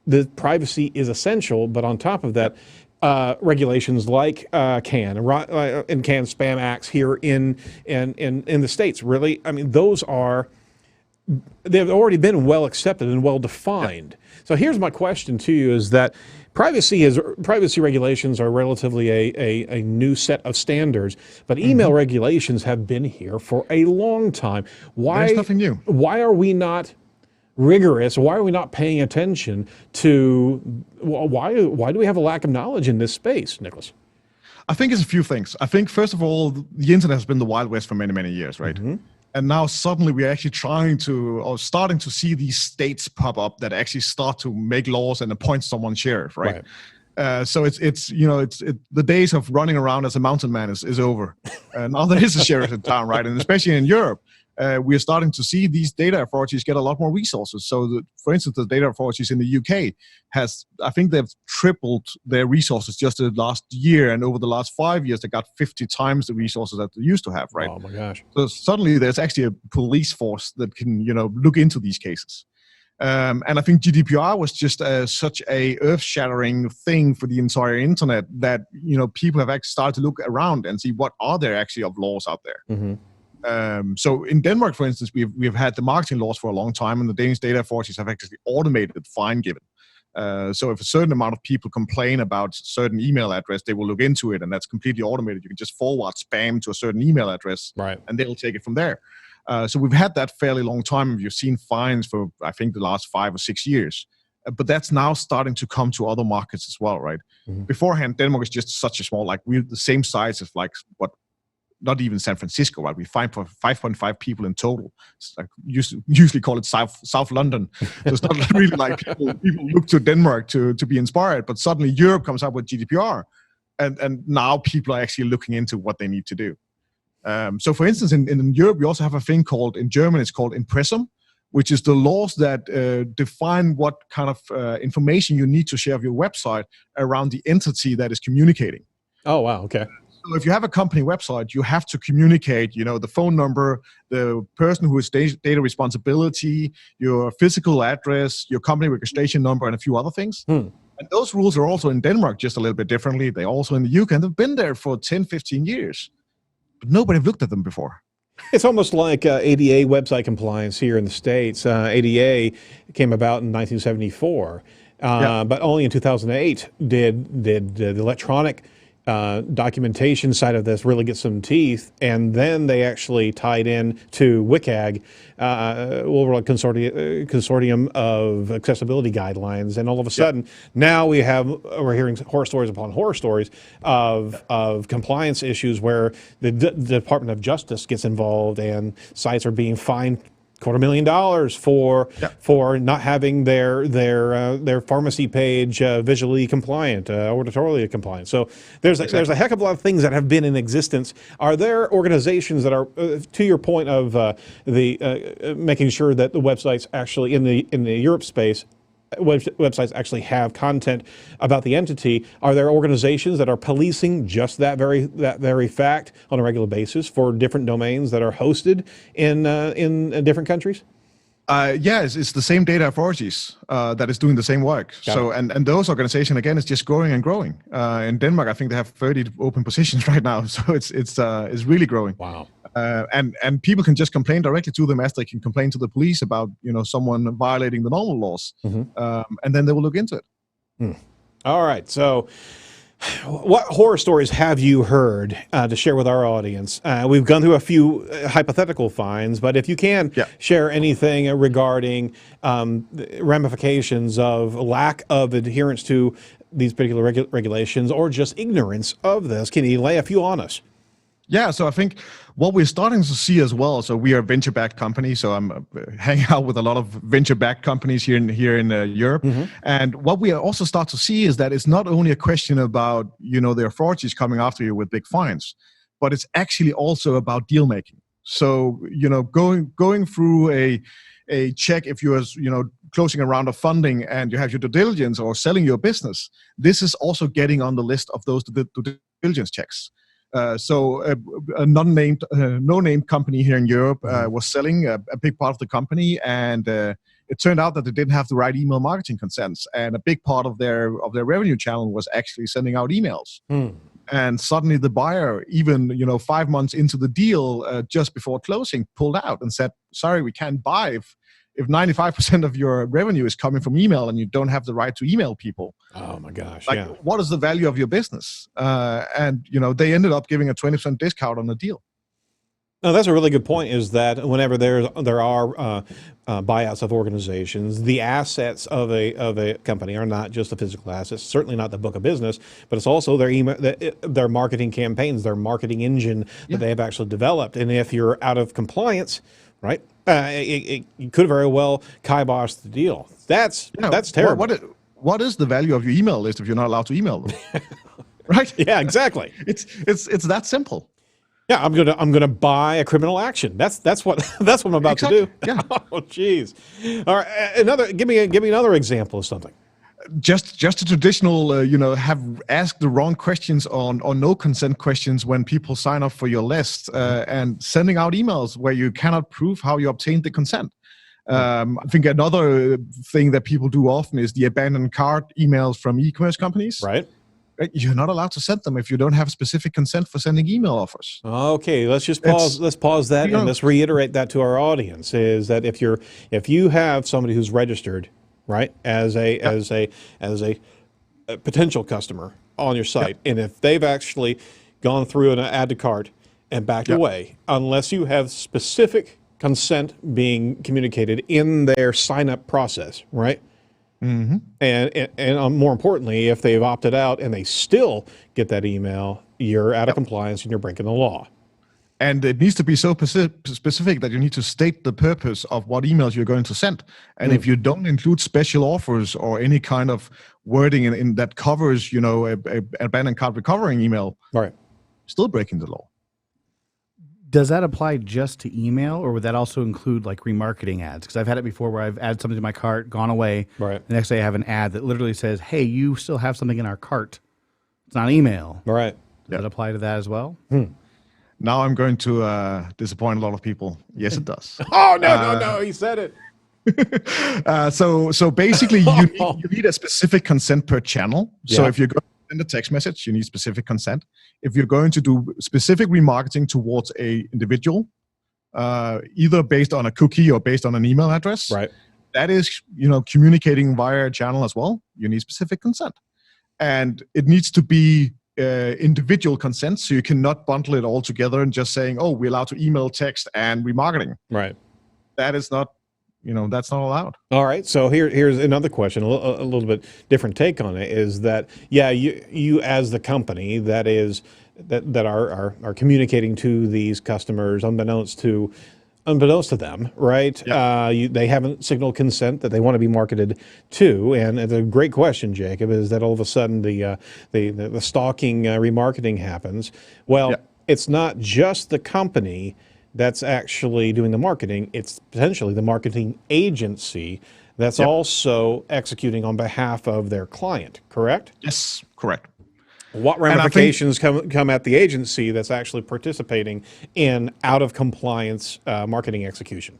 the privacy is essential, but on top of that, regulations like CAN and CAN spam acts here in the States, really, they've already been well accepted and well defined. So here's my question to you: is that privacy regulations are relatively a new set of standards, but email regulations have been here for a long time. Why? There's nothing new. Why are we not rigorous? Why are we not paying attention to why do we have a lack of knowledge in this space, Niklas? I think it's a few things. I think, first of all, the internet has been the Wild West for many, many years, right? Mm-hmm. And now suddenly we're actually starting to see these states pop up that actually start to make laws and appoint someone sheriff, right? So it's the days of running around as a mountain man is over. Now there is a sheriff in town, right? And especially in Europe, we are starting to see these data authorities get a lot more resources. So, for instance, the data authorities in the UK I think they've tripled their resources just the last year, and over the last 5 years, they got 50 times the resources that they used to have, right? Oh my gosh! So suddenly, there's actually a police force that can, look into these cases. And I think GDPR was just such a earth-shattering thing for the entire internet that people have actually started to look around and see what are there actually of laws out there. Mm-hmm. So in Denmark, for instance, we've had the marketing laws for a long time, and the Danish data authorities have actually automated fine giving. So if a certain amount of people complain about certain email address, they will look into it, and that's completely automated. You can just forward spam to a certain email address, right, and they'll take it from there. So we've had that fairly long time, and we've seen fines for, I think, the last 5 or 6 years. But that's now starting to come to other markets as well, right? Mm-hmm. Beforehand, Denmark is just such a small, we're the same size as not even San Francisco, right? We find for 5.5 people in total. It's usually call it South London. So it's not really like people look to Denmark to be inspired, but suddenly Europe comes up with GDPR, and now people are actually looking into what they need to do. So for instance, in Europe, we also have a thing in German, it's called Impressum, which is the laws that define what kind of information you need to share of your website around the entity that is communicating. Oh, wow, okay. So if you have a company website, you have to communicate, the phone number, the person who is data responsibility, your physical address, your company registration number, and a few other things. And those rules are also in Denmark just a little bit differently. They're also in the UK, and they've been there for 10, 15 years. But nobody looked at them before. It's almost like ADA website compliance here in the States. ADA came about in 1974, but only in 2008 did the electronic documentation side of this really get some teeth, and then they actually tied in to WCAG, World Consortium of Accessibility Guidelines, and all of a sudden now we're hearing horror stories upon horror stories of compliance issues where the Department of Justice gets involved and sites are being fined $250,000 for not having their pharmacy page visually compliant, auditorially compliant. So there's a heck of a lot of things that have been in existence. Are there organizations that are, to your point of making sure that the websites actually in the Europe space, websites actually have content about the entity? Are there organizations that are policing just that very fact on a regular basis for different domains that are hosted in different countries? It's the same data authorities that is doing the same work. And those organizations again is just growing and growing. In Denmark, I think they have 30 open positions right now, so it's really growing. Wow. And people can just complain directly to them as they can complain to the police about someone violating the normal laws, and then they will look into it. All right, so what horror stories have you heard to share with our audience? We've gone through a few hypothetical fines, but if you can share anything regarding ramifications of lack of adherence to these particular regulations or just ignorance of this, can you lay a few on us? Yeah, so I think what we're starting to see as well, so we are a venture-backed company, so I'm hanging out with a lot of venture-backed companies here in Europe. And what we also start to see is that it's not only a question about, the authorities coming after you with big fines, but it's actually also about deal-making. So, going through a check if you're, closing a round of funding and you have your due diligence or selling your business, this is also getting on the list of those due diligence checks. So a no-name company here in Europe was selling a big part of the company, and it turned out that they didn't have the right email marketing consents, and a big part of their revenue channel was actually sending out emails. And suddenly the buyer, even 5 months into the deal, just before closing, pulled out and said, "Sorry, we can't buy if 95% of your revenue is coming from email and you don't have the right to email people." Oh my gosh! What is the value of your business? And they ended up giving a 20% discount on the deal. No, that's a really good point. Is that whenever there are buyouts of organizations, the assets of a company are not just the physical assets. Certainly not the book of business, but it's also their email, their marketing campaigns, their marketing engine that they have actually developed. And if you're out of compliance, right, it could very well kibosh the deal. That's terrible. What is the value of your email list if you're not allowed to email them? Right? Yeah, exactly. It's that simple. Yeah, I'm gonna buy a criminal action. That's what I'm about to do. Yeah. Oh, geez. All right, give me another example of something. Just a traditional, have asked the wrong questions or no consent questions when people sign up for your list, and sending out emails where you cannot prove how you obtained the consent. I think another thing that people do often is the abandoned cart emails from e-commerce companies. Right. You're not allowed to send them if you don't have specific consent for sending email offers. Okay, let's just pause. Let's pause that and let's reiterate that to our audience. Is that if you have somebody who's registered, right, as a potential customer on your site, and if they've actually gone through an add to cart and backed away, unless you have specific consent being communicated in their sign up process, right? And more importantly, if they've opted out and they still get that email, you're out of compliance and you're breaking the law. And it needs to be so specific that you need to state the purpose of what emails you're going to send. And if you don't include special offers or any kind of wording in that covers, a abandoned cart recovering email, right, still breaking the law. Does that apply just to email, or would that also include like remarketing ads? Because I've had it before where I've added something to my cart, gone away. Right. The next day I have an ad that literally says, "Hey, you still have something in our cart." It's not email. Right. Does that apply to that as well? Now I'm going to disappoint a lot of people. Yes, it does. Oh, no, he said it. So basically, you need a specific consent per channel. So if you're going to send a text message, you need specific consent. If you're going to do specific remarketing towards a individual, either based on a cookie or based on an email address, right, that is communicating via a channel as well, you need specific consent. And it needs to be individual consent, so you cannot bundle it all together and just saying, "Oh, we're allowed to email, text, and remarketing." Right. That is not, that's not allowed. All right. So here's another question, a little bit different take on it. Is that you as the company that are communicating to these customers, unbeknownst to unbeknownst to them, right? Yeah. They haven't signaled consent that they want to be marketed to, and it's a great question, Jacob. Is that all of a sudden the stalking remarketing happens? Well, Yeah. it's not just the company that's actually doing the marketing; it's potentially the marketing agency that's Yeah. also executing on behalf of their client. Correct? Yes, correct. What And I think ramifications come at the agency that's actually participating in out of compliance marketing execution?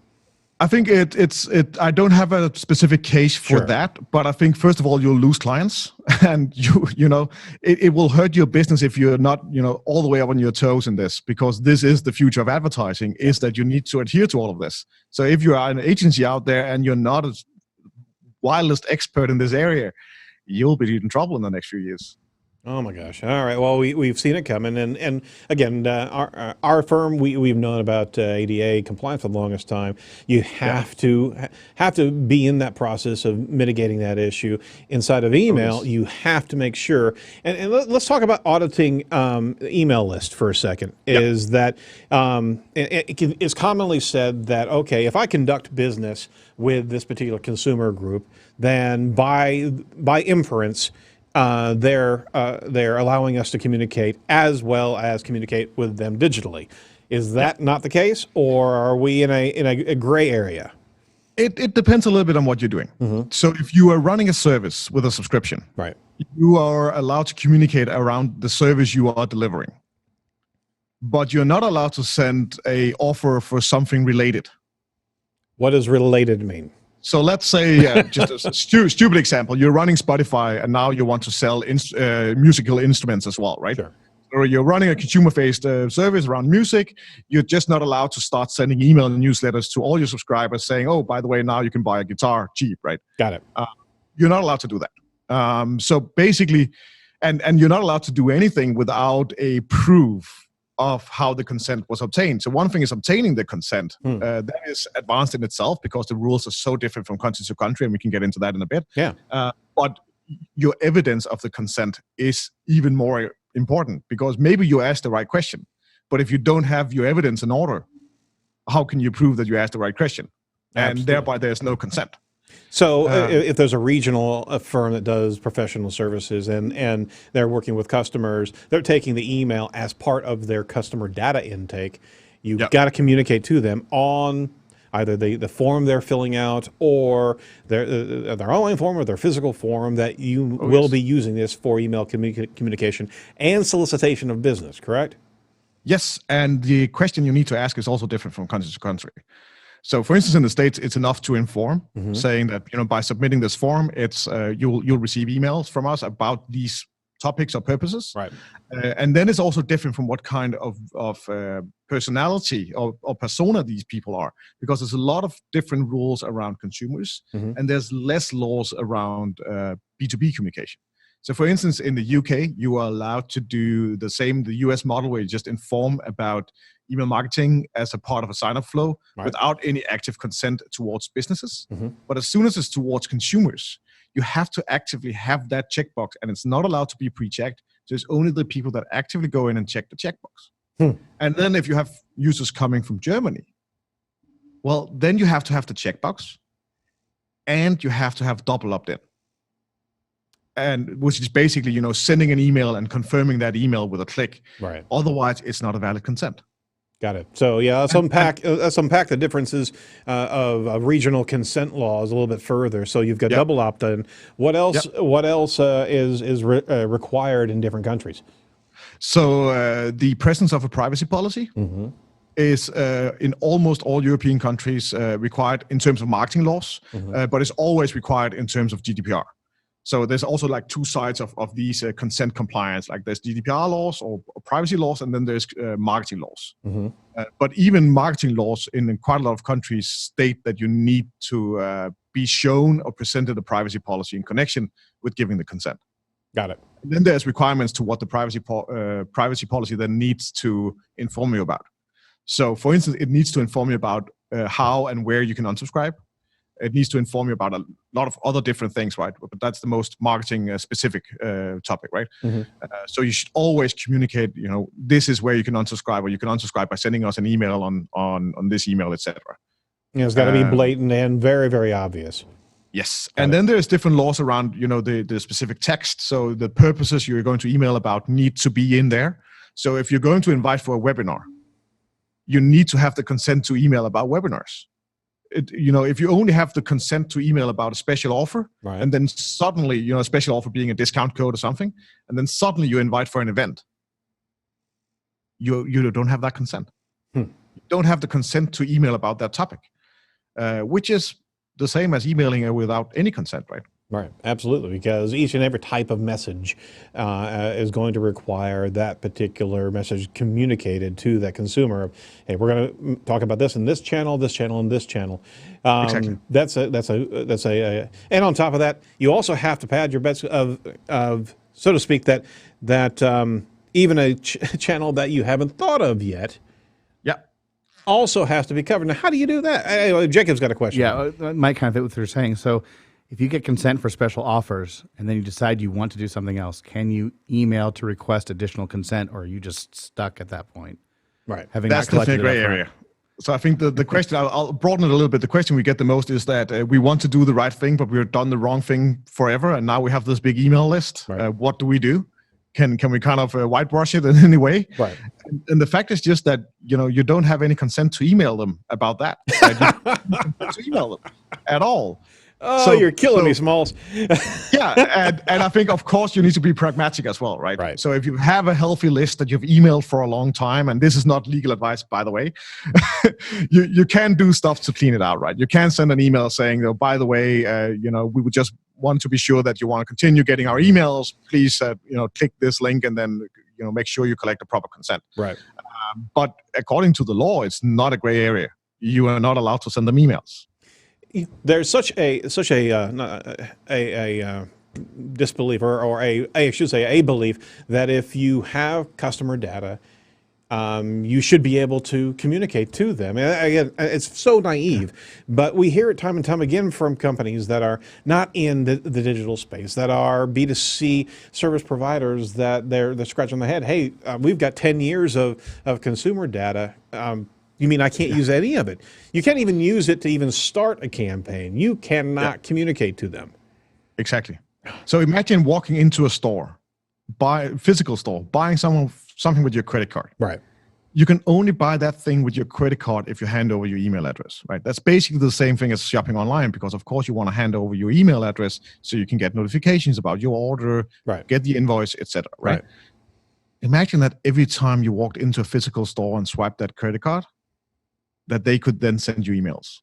I think it's I don't have a specific case for Sure. that, but I think first of all you'll lose clients, and it will hurt your business if you're not all the way up on your toes in this, because this is the future of advertising, is that you need to adhere to all of this. So if you are an agency out there and you're not a wildest expert in this area, you'll be in trouble in the next few years. Oh my gosh! All right. Well, we've seen it coming, and again, our firm we've known about ADA compliance for the longest time. You have to be in that process of mitigating that issue inside of email. yes. You have to make sure, and let's talk about auditing email list for a second. Is that it's commonly said that, okay, if I conduct business with this particular consumer group, then by inference, they're allowing us to communicate as well as communicate with them digitally. Is that not the case, or are we in a gray area? It depends a little bit on what you're doing. So if you are running a service with a subscription, Right. you are allowed to communicate around the service you are delivering, but you're not allowed to send a offer for something related. What does related mean? So let's say, just a stupid example, you're running Spotify and now you want to sell musical instruments as well, right? Sure. Or you're running a consumer-faced service around music. You're just not allowed to start sending email newsletters to all your subscribers saying, oh, by the way, now you can buy a guitar cheap, right? Got it. You're not allowed to do that. So basically, and you're not allowed to do anything without a proof of how the consent was obtained. So one thing is obtaining the consent. That is advanced in itself because the rules are so different from country to country, and we can get into that in a bit. Yeah. But your evidence of the consent is even more important, because maybe you asked the right question, but if you don't have your evidence in order, how can you prove that you asked the right question? Absolutely. And thereby there's no consent. So if there's a regional firm that does professional services and they're working with customers, they're taking the email as part of their customer data intake. You've got to communicate to them on either the form they're filling out or their online form or their physical form that you will be using this for email communication and solicitation of business, correct? Yes, and the question you need to ask is also different from country to country. So, for instance, in the States, it's enough to inform, saying that by submitting this form, it's you'll receive emails from us about these topics or purposes. Right. And then it's also different from what kind of personality or persona these people are, because there's a lot of different rules around consumers, and there's less laws around B2B communication. So, for instance, in the UK, you are allowed to do the US model, where you just inform about email marketing as a part of a sign-up flow without any active consent towards businesses. But as soon as it's towards consumers, you have to actively have that checkbox, and it's not allowed to be pre-checked. So it's only the people that actively go in and check the checkbox. And then if you have users coming from Germany, well, then you have to have the checkbox, and you have to have double opt-in. And which is basically, sending an email and confirming that email with a click. Right. Otherwise, it's not a valid consent. Got it. So yeah, let's unpack the differences of regional consent laws a little bit further. So you've got double opt-in. What else? What else is required in different countries? So the presence of a privacy policy is in almost all European countries required in terms of marketing laws, but it's always required in terms of GDPR. So there's also like two sides of these consent compliance. Like there's GDPR laws or privacy laws, and then there's marketing laws. But even marketing laws in quite a lot of countries state that you need to be shown or presented a privacy policy in connection with giving the consent. Got it. And then there's requirements to what the privacy policy then needs to inform you about. So, for instance, it needs to inform you about how and where you can unsubscribe. It needs to inform you about a lot of other different things, right? But that's the most marketing specific topic, right? So you should always communicate, this is where you can unsubscribe, or you can unsubscribe by sending us an email on this email, etc. It's got to be blatant and very, very obvious. Yes. And then there's different laws around, the specific text. So the purposes you're going to email about need to be in there. So if you're going to invite for a webinar, you need to have the consent to email about webinars. If you only have the consent to email about a special offer, right, and then suddenly, a special offer being a discount code or something, and then suddenly you invite for an event, you don't have that consent. You don't have the consent to email about that topic, which is the same as emailing without any consent, right? Right, absolutely, because each and every type of message is going to require that particular message communicated to that consumer. Hey, we're going to talk about this in this channel, and this channel. Exactly. That's a. And on top of that, you also have to pad your bets of so to speak, that even a channel that you haven't thought of yet. Also has to be covered. Now, how do you do that? Jacob's got a question. Yeah, that might kind of fit what you're saying. So if you get consent for special offers and then you decide you want to do something else, can you email to request additional consent, or are you just stuck at that point? Right. That's definitely a gray area. So I think the question, I'll broaden it a little bit. The question we get the most is that we want to do the right thing, but we've done the wrong thing forever. And now we have this big email list. Right. What do we do? Can we kind of whitewash it in any way? Right. And the fact is just that, you don't have any consent to email them about that. Right? You don't have consent to email them at all. Oh, you're killing me, Smalls. Yeah, and I think, of course, you need to be pragmatic as well, right? Right. So if you have a healthy list that you've emailed for a long time, and this is not legal advice, by the way, you can do stuff to clean it out, right? You can send an email saying, oh, by the way, we would just want to be sure that you want to continue getting our emails. Please, click this link and then, make sure you collect the proper consent. Right. But according to the law, it's not a gray area. You are not allowed to send them emails. There's such a disbelief, or I should say a belief, that if you have customer data, you should be able to communicate to them. And again, it's so naive, but we hear it time and time again from companies that are not in the digital space, that are B2C service providers, that they're scratching their head. Hey, we've got 10 years of consumer data. You mean I can't use any of it? You can't even use it to even start a campaign. You cannot communicate to them. Exactly. So imagine walking into a store, physical store, buying something with your credit card. Right. You can only buy that thing with your credit card if you hand over your email address, right? That's basically the same thing as shopping online, because of course you want to hand over your email address so you can get notifications about your order, right, get the invoice, etc. Right? Imagine that every time you walked into a physical store and swiped that credit card, that they could then send you emails.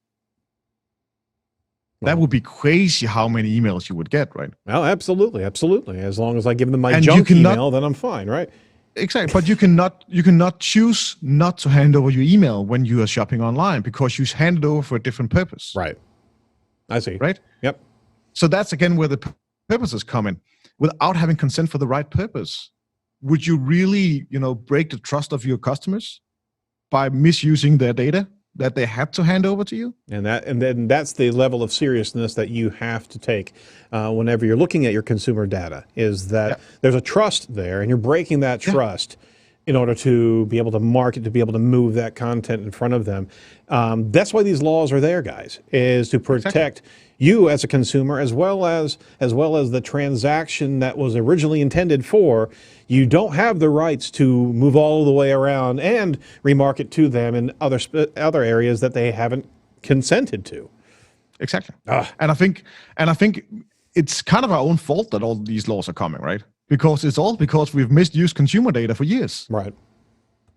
That would be crazy how many emails you would get, right? Well, absolutely. As long as I give them my junk email, then I'm fine, right? Exactly. But you cannot choose not to hand over your email when you are shopping online, because you hand it over for a different purpose. Right. I see. Right? Yep. So that's again where the purposes come in. Without having consent for the right purpose, would you really, break the trust of your customers by misusing their data that they had to hand over to you? And then that's the level of seriousness that you have to take whenever you're looking at your consumer data, is that there's a trust there, and you're breaking that trust in order to be able to market, to be able to move that content in front of them. That's why these laws are there, guys, is to protect you as a consumer, as well as the transaction that was originally intended for. You don't have the rights to move all the way around and remarket to them in other areas that they haven't consented to. Exactly. And I think it's kind of our own fault that all these laws are coming, right? Because it's all because we've misused consumer data for years. Right.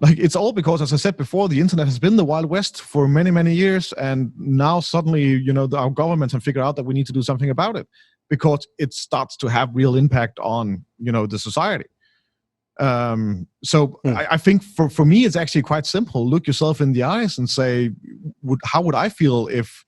Like, it's all because, as I said before, the internet has been the Wild West for many, many years. And now suddenly, our governments have figured out that we need to do something about it, because it starts to have real impact on, the society. I think for me, it's actually quite simple. Look yourself in the eyes and say, how would I feel if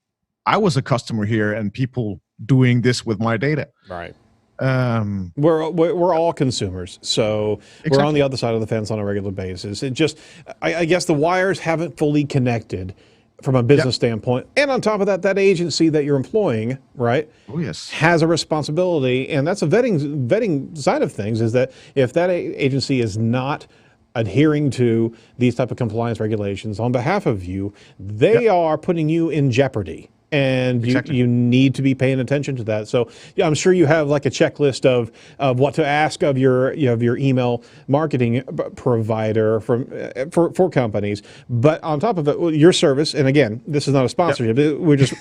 I was a customer here and people doing this with my data? Right. We're all consumers, so we're on the other side of the fence on a regular basis. It just, I guess the wires haven't fully connected from a business standpoint. And on top of that, that agency that you're employing, right? Oh, yes. Has a responsibility, and that's a vetting side of things, is that if that agency is not adhering to these type of compliance regulations on behalf of you, they are putting you in jeopardy. And you need to be paying attention to that. So yeah, I'm sure you have like a checklist of what to ask of your email marketing provider for companies. But on top of it, your service, and again, this is not a sponsorship. We're just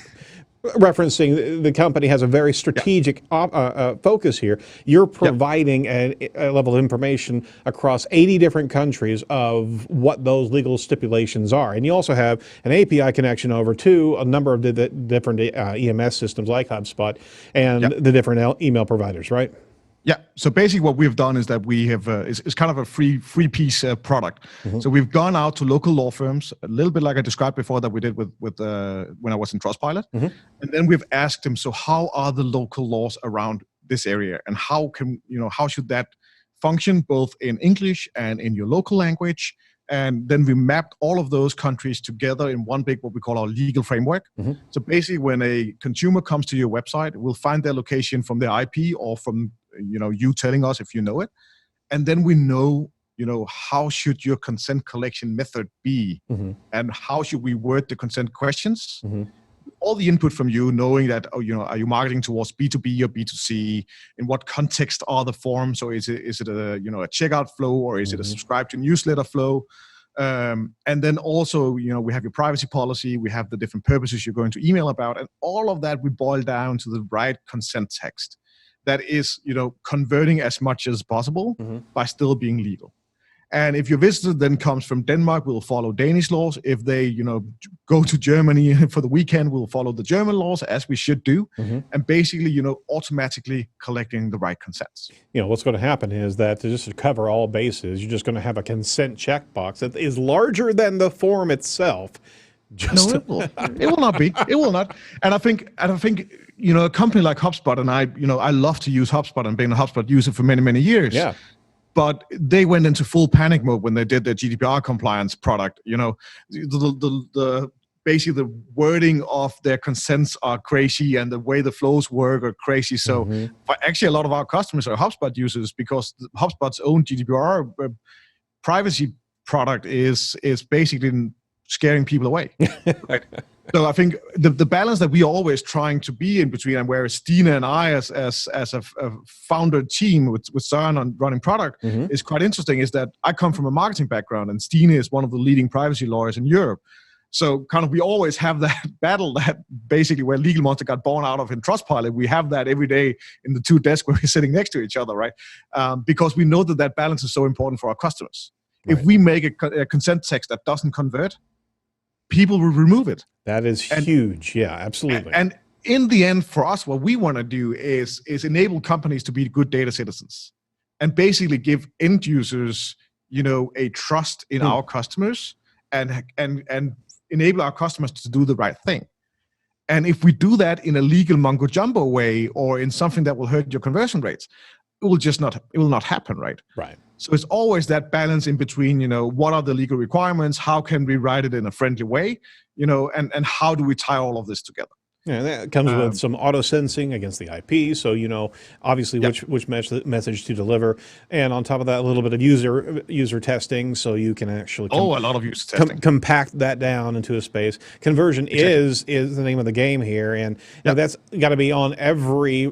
referencing the company has a very strategic focus here. You're providing a level of information across 80 different countries of what those legal stipulations are. And you also have an API connection over to a number of the different EMS systems like HubSpot and the different email providers, right? Yeah. So basically, what we've done is that we have it's kind of a free piece product. So we've gone out to local law firms, a little bit like I described before that we did with when I was in Trustpilot, and then we've asked them, so how are the local laws around this area, and how should that function both in English and in your local language? And then we mapped all of those countries together in one big, what we call our legal framework. So basically, when a consumer comes to your website, we'll find their location from their IP or from you telling us if you know it, and then we know how should your consent collection method be, and how should we word the consent questions. All the input from you, knowing that are you marketing towards B2B or B2C? In what context are the forms? Or is it a a checkout flow, or is it a subscribe to newsletter flow? And then also we have your privacy policy, we have the different purposes you're going to email about, and all of that we boil down to the right consent text that is converting as much as possible by still being legal. And if your visitor then comes from Denmark, we'll follow Danish laws. If they, go to Germany for the weekend, we'll follow the German laws, as we should do. And basically, automatically collecting the right consents. What's going to happen is that to cover all bases, you're just going to have a consent checkbox that is larger than the form itself. It will not be. It will not. And I think, a company like HubSpot, and I love to use HubSpot and been a HubSpot user for many, many years. Yeah. But they went into full panic mode when they did their GDPR compliance product. The basically the wording of their consents are crazy, and the way the flows work are crazy. So actually, a lot of our customers are HubSpot users because HubSpot's own GDPR privacy product is basically scaring people away. Right? So I think the balance that we are always trying to be in between, and where Stine and I as a founder team with Søren on running product is quite interesting, is that I come from a marketing background, and Stine is one of the leading privacy lawyers in Europe. So kind of we always have that battle that basically where Legal Monster got born out of in Trustpilot, we have that every day in the two desks where we're sitting next to each other, right? Because we know that balance is so important for our customers. Right. If we make a consent text that doesn't convert, people will remove it. That is huge. Yeah, absolutely. And in the end, for us, what we want to do is enable companies to be good data citizens, and basically give end users, a trust in our customers, and enable our customers to do the right thing. And if we do that in a legal mumbo jumbo way, or in something that will hurt your conversion rates, it will not happen, right? Right. So it's always that balance in between, what are the legal requirements? How can we write it in a friendly way? And how do we tie all of this together? Yeah, that comes with some auto sensing against the IP, so obviously which message to deliver, and on top of that, a little bit of user testing, so you can actually a lot of user testing, compact that down into a space. Conversion is the name of the game here, and that's got to be on every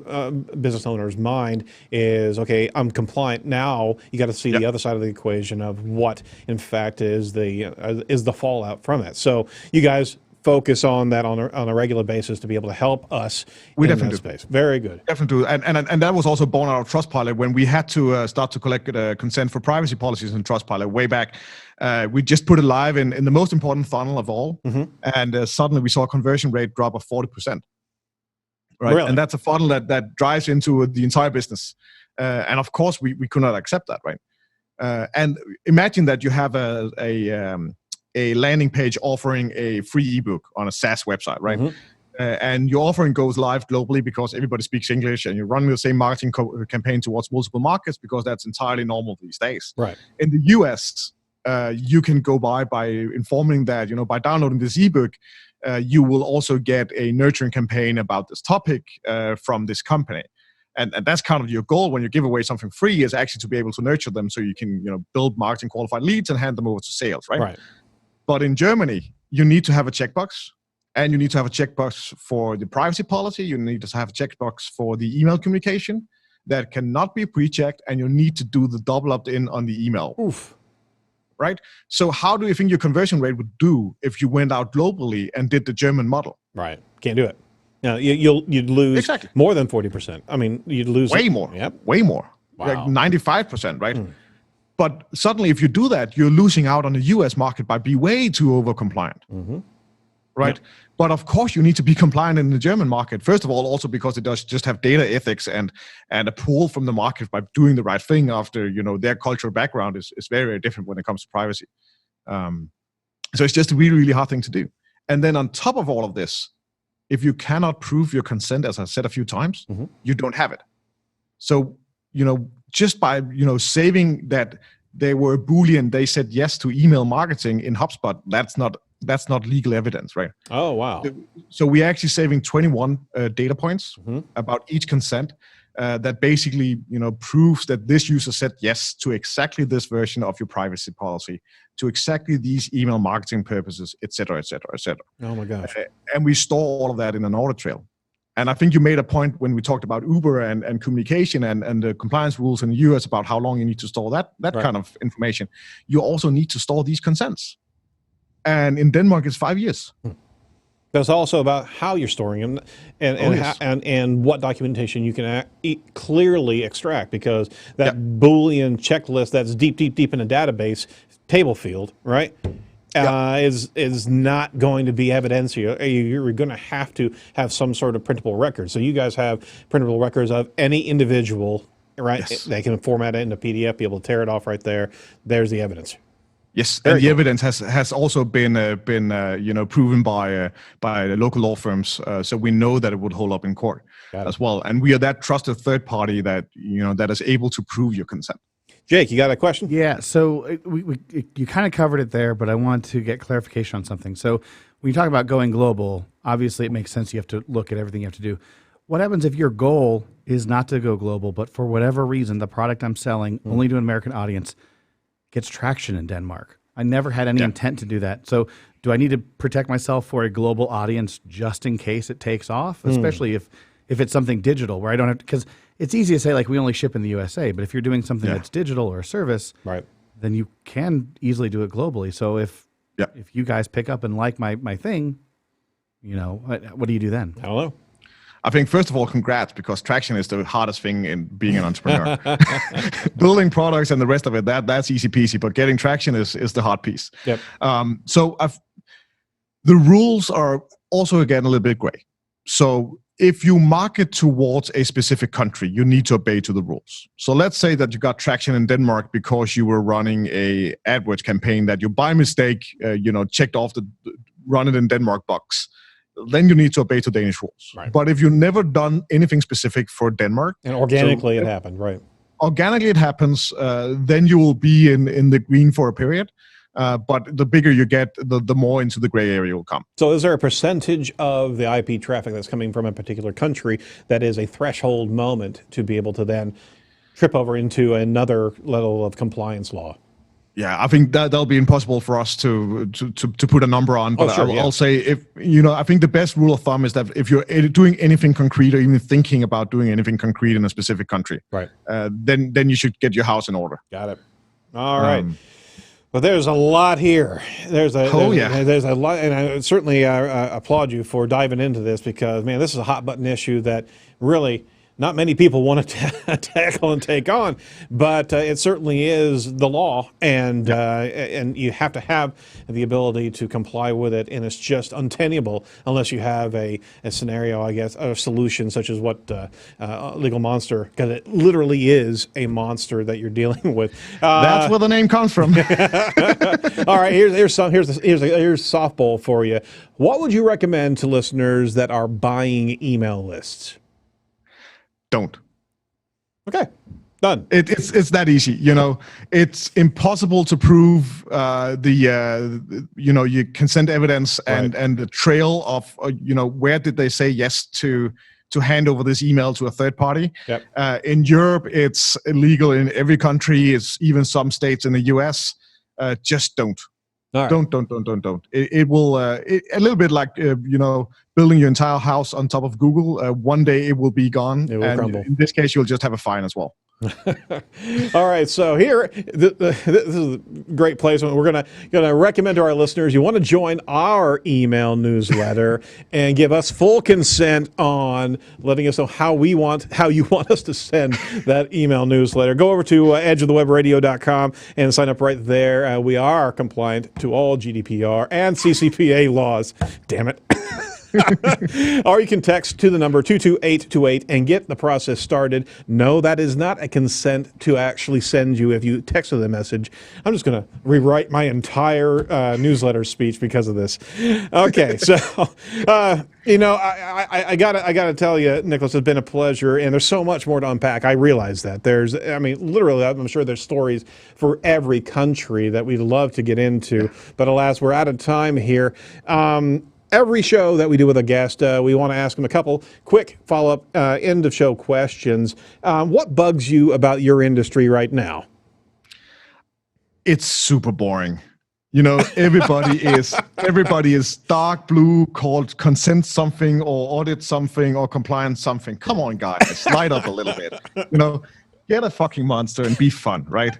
business owner's mind. Is okay, I'm compliant now. You got to see the other side of the equation of what, in fact, is the fallout from it. So you guys focus on that on a regular basis to be able to help us in that space. Very good. Definitely do. And that was also born out of Trustpilot when we had to start to collect consent for privacy policies in Trustpilot way back. We just put it live in the most important funnel of all, and suddenly we saw a conversion rate drop of 40%. Right, really? And that's a funnel that drives into the entire business. And of course, we could not accept that, right? And imagine that you have a landing page offering a free ebook on a SaaS website, right? And your offering goes live globally because everybody speaks English, and you're running the same marketing campaign towards multiple markets because that's entirely normal these days. Right. In the US, you can go by informing that, by downloading this ebook, you will also get a nurturing campaign about this topic from this company. And that's kind of your goal when you give away something free, is actually to be able to nurture them so you can, build marketing qualified leads and hand them over to sales, right? Right. But in Germany, you need to have a checkbox, and you need to have a checkbox for the privacy policy. You need to have a checkbox for the email communication that cannot be pre-checked, and you need to do the double opt-in on the email. Oof. Right? So how do you think your conversion rate would do if you went out globally and did the German model? Right. Can't do it. No, you'd lose Exactly. more than 40%. I mean, you'd lose Way more. Yep. Way more. Wow. Like 95%, right? But suddenly, if you do that, you're losing out on the US market by being way too over compliant. Right? Yep. But of course, you need to be compliant in the German market. First of all, also because it does just have data ethics and a pull from the market by doing the right thing after, their cultural background is very, very different when it comes to privacy. So it's just a really, really hard thing to do. And then on top of all of this, if you cannot prove your consent, as I said a few times, you don't have it. So, just by, saving that they were Boolean, they said yes to email marketing in HubSpot, that's not legal evidence, right? Oh, wow. So we're actually saving 21 data points about each consent that basically, proves that this user said yes to exactly this version of your privacy policy, to exactly these email marketing purposes, et cetera, et cetera, et cetera. Oh, my gosh. And we store all of that in an audit trail. And I think you made a point when we talked about Uber and communication and the compliance rules in the US about how long you need to store that Right. kind of information. You also need to store these consents. And in Denmark, it's 5 years. That's also about how you're storing them and yes. and what documentation you can clearly extract, because that Boolean checklist that's deep in a database table field, right, is not going to be evidence. You're going to have some sort of printable record. So you guys have printable records of any individual, right? Yes. They can format it into PDF, be able to tear it off right there. There's the evidence. Yes, Very and the cool. evidence has also been proven by the local law firms, so we know that it would hold up in court as well. And we are that trusted third party that that is able to prove your consent. Jake, you got a question? Yeah, so you kind of covered it there, but I want to get clarification on something. So when you talk about going global, obviously it makes sense. You have to look at everything you have to do. What happens if your goal is not to go global, but for whatever reason, the product I'm selling only to an American audience gets traction in Denmark? I never had any intent to do that. So do I need to protect myself for a global audience just in case it takes off, especially if it's something digital where I don't have to, because it's easy to say like we only ship in the USA, but if you're doing something that's digital or a service, Right. then you can easily do it globally. So if you guys pick up and like my thing, what do you do then? I don't know. I think, first of all, congrats, because traction is the hardest thing in being an entrepreneur. Building products and the rest of it, that's easy peasy, but getting traction is the hard piece. Yep. The rules are also, again, a little bit gray. So if you market towards a specific country, you need to obey to the rules. So let's say that you got traction in Denmark because you were running a AdWords campaign that you by mistake, checked off the run it in Denmark box. Then you need to obey to Danish rules. Right. But if you've never done anything specific for Denmark, And organically it happened, right? Organically it happens, then you will be in the green for a period. But the bigger you get, the more into the gray area you'll come. So is there a percentage of the IP traffic that's coming from a particular country that is a threshold moment to be able to then trip over into another level of compliance law? Yeah, I think that'll be impossible for us to put a number on. But I'll say, if I think the best rule of thumb is that if you're doing anything concrete or even thinking about doing anything concrete in a specific country, right, then you should get your house in order. Got it. All right. Well, there's a lot here. There's a lot, and I certainly applaud you for diving into this, because, man, this is a hot button issue that really not many people want to tackle and take on, but it certainly is the law, and you have to have the ability to comply with it, and it's just untenable unless you have a scenario, I guess, a solution such as what Legal Monster, because it literally is a monster that you're dealing with. That's where the name comes from. All right, here's softball for you. What would you recommend to listeners that are buying email lists? Don't. Okay. Done. It's that easy. It's impossible to prove you consent evidence and the trail of where did they say yes to hand over this email to a third party. Yep. In Europe, it's illegal in every country. It's even some states in the US. Just don't. Right. Don't. It will a little bit like building your entire house on top of Google. One day it will be gone. It will crumble. In this case, you'll just have a fine as well. All right, so here, this is a great place. We're gonna recommend to our listeners, you want to join our email newsletter and give us full consent on letting us know how you want us to send that email newsletter. Go over to edgeofthewebradio.com and sign up right there. We are compliant to all GDPR and CCPA laws. Damn it. Or you can text to the number 22828 and get the process started. No, that is not a consent to actually send you if you text with a message. I'm just going to rewrite my entire newsletter speech because of this. Okay, so I gotta tell you, Niklas, it's been a pleasure, and there's so much more to unpack. I realize that literally, I'm sure there's stories for every country that we'd love to get into, but alas, we're out of time here. Every show that we do with a guest, we want to ask them a couple quick follow-up end-of-show questions. What bugs you about your industry right now? It's super boring. Everybody is dark blue, called consent something or audit something or compliance something. Come on, guys, light up a little bit. Get a fucking monster and be fun, right?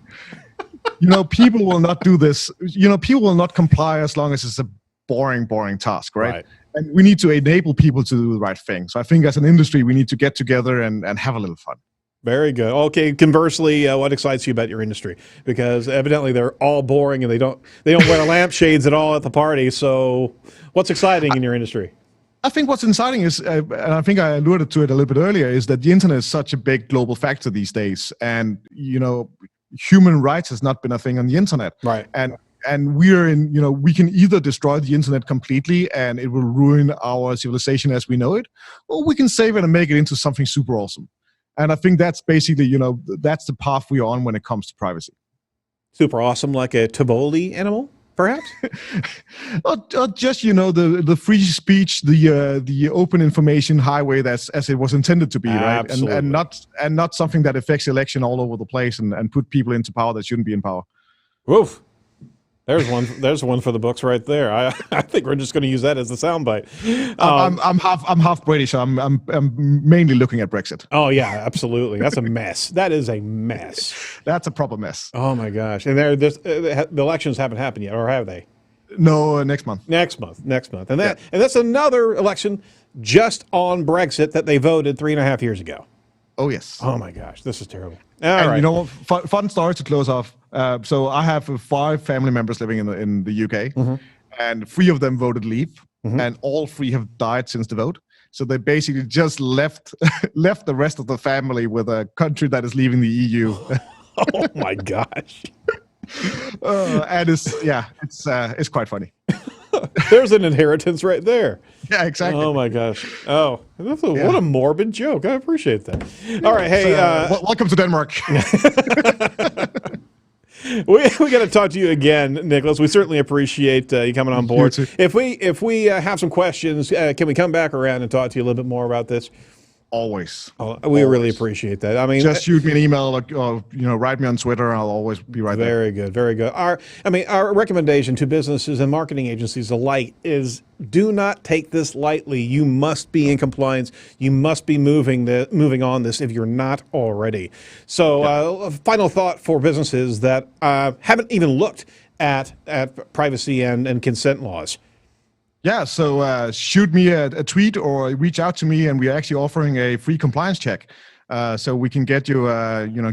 People will not do this. People will not comply as long as it's a boring task, right? And we need to enable people to do the right thing. So I think as an industry, we need to get together and have a little fun. Very good. Okay, conversely, what excites you about your industry? Because evidently they're all boring and they don't wear lampshades at all at the party. So what's exciting in your industry? I think what's exciting is, and I think I alluded to it a little bit earlier, is that the internet is such a big global factor these days. And, human rights has not been a thing on the internet. Right. And we're in, we can either destroy the internet completely and it will ruin our civilization as we know it, or we can save it and make it into something super awesome. And I think that's basically, that's the path we're on when it comes to privacy. Super awesome, like a Tivoli animal, perhaps? or just, the free speech, the open information highway that's as it was intended to be, right? And not something that affects election all over the place and put people into power that shouldn't be in power. Woof. There's one for the books right there. I think we're just going to use that as the soundbite. I'm half British. So I'm mainly looking at Brexit. Oh yeah, absolutely. That's a mess. That is a mess. That's a proper mess. Oh my gosh. And the elections haven't happened yet, or have they? No, next month. Next month. And that's another election just on Brexit that they voted 3.5 years ago. Oh yes. Oh my gosh, this is terrible. All right. Fun story to close off. So I have 5 family members living in the UK, and 3 of them voted leave, and all 3 have died since the vote. So they basically just left the rest of the family with a country that is leaving the EU. Oh my gosh. And it's quite funny. There's an inheritance right there. Yeah, exactly. Oh my gosh. Oh, what a morbid joke. I appreciate that. All right, hey. Welcome to Denmark. We got to talk to you again, Niklas. We certainly appreciate you coming on board. If we have some questions, can we come back around and talk to you a little bit more about this? Always. We really appreciate that. I mean, just shoot me an email or write me on Twitter. I'll always be right there. Very good, very good. Our recommendation to businesses and marketing agencies alike is: do not take this lightly. You must be in compliance. You must be moving on this if you're not already. So, a final thought for businesses that haven't even looked at privacy and consent laws. Yeah, so shoot me a tweet or reach out to me, and we're actually offering a free compliance check. So we can get you,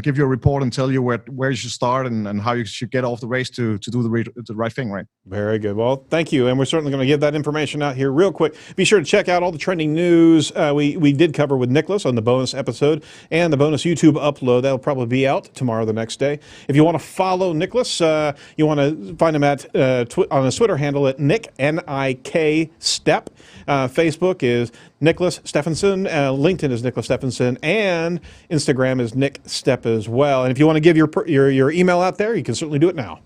give you a report and tell you where you should start and how you should get off the race to do the right thing, right? Very good. Well, thank you. And we're certainly going to give that information out here real quick. Be sure to check out all the trending news we did cover with Niklas on the bonus episode and the bonus YouTube upload. That'll probably be out tomorrow, the next day. If you want to follow Niklas, you want to find him at on his Twitter handle at Nick, N-I-K, Step. Facebook is Niklas Stephenson. LinkedIn is Niklas Stephenson. And and Instagram is Nick Step as well. And if you want to give your email out there, you can certainly do it now.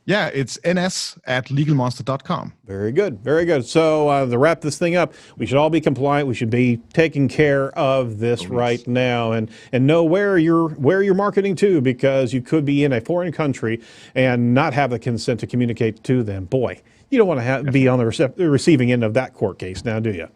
Yeah, it's ns@legalmonster.com. Very good, very good. So to wrap this thing up, we should all be compliant. We should be taking care of this right now, and know where you're marketing to, because you could be in a foreign country and not have the consent to communicate to them. Boy, you don't want to be on the receiving end of that court case now, do you?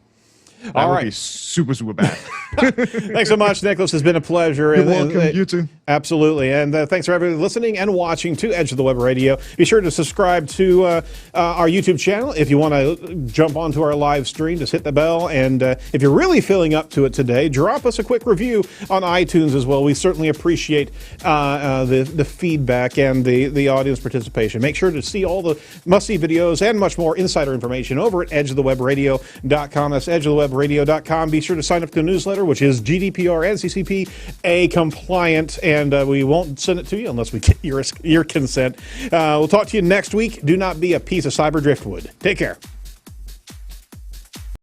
That would be super, super bad. Thanks so much, Nicholas. It's been a pleasure. You're welcome. You too. Absolutely. And thanks for everybody listening and watching to Edge of the Web Radio. Be sure to subscribe to our YouTube channel. If you want to jump onto our live stream, just hit the bell. And if you're really feeling up to it today, drop us a quick review on iTunes as well. We certainly appreciate the feedback and the audience participation. Make sure to see all the must-see videos and much more insider information over at edgeofthewebradio.com. That's edgeofthewebradio.com. Be sure to sign up to the newsletter, which is GDPR and CCPA compliant, and we won't send it to you unless we get your consent. We'll talk to you next week. Do not be a piece of cyber driftwood. Take care.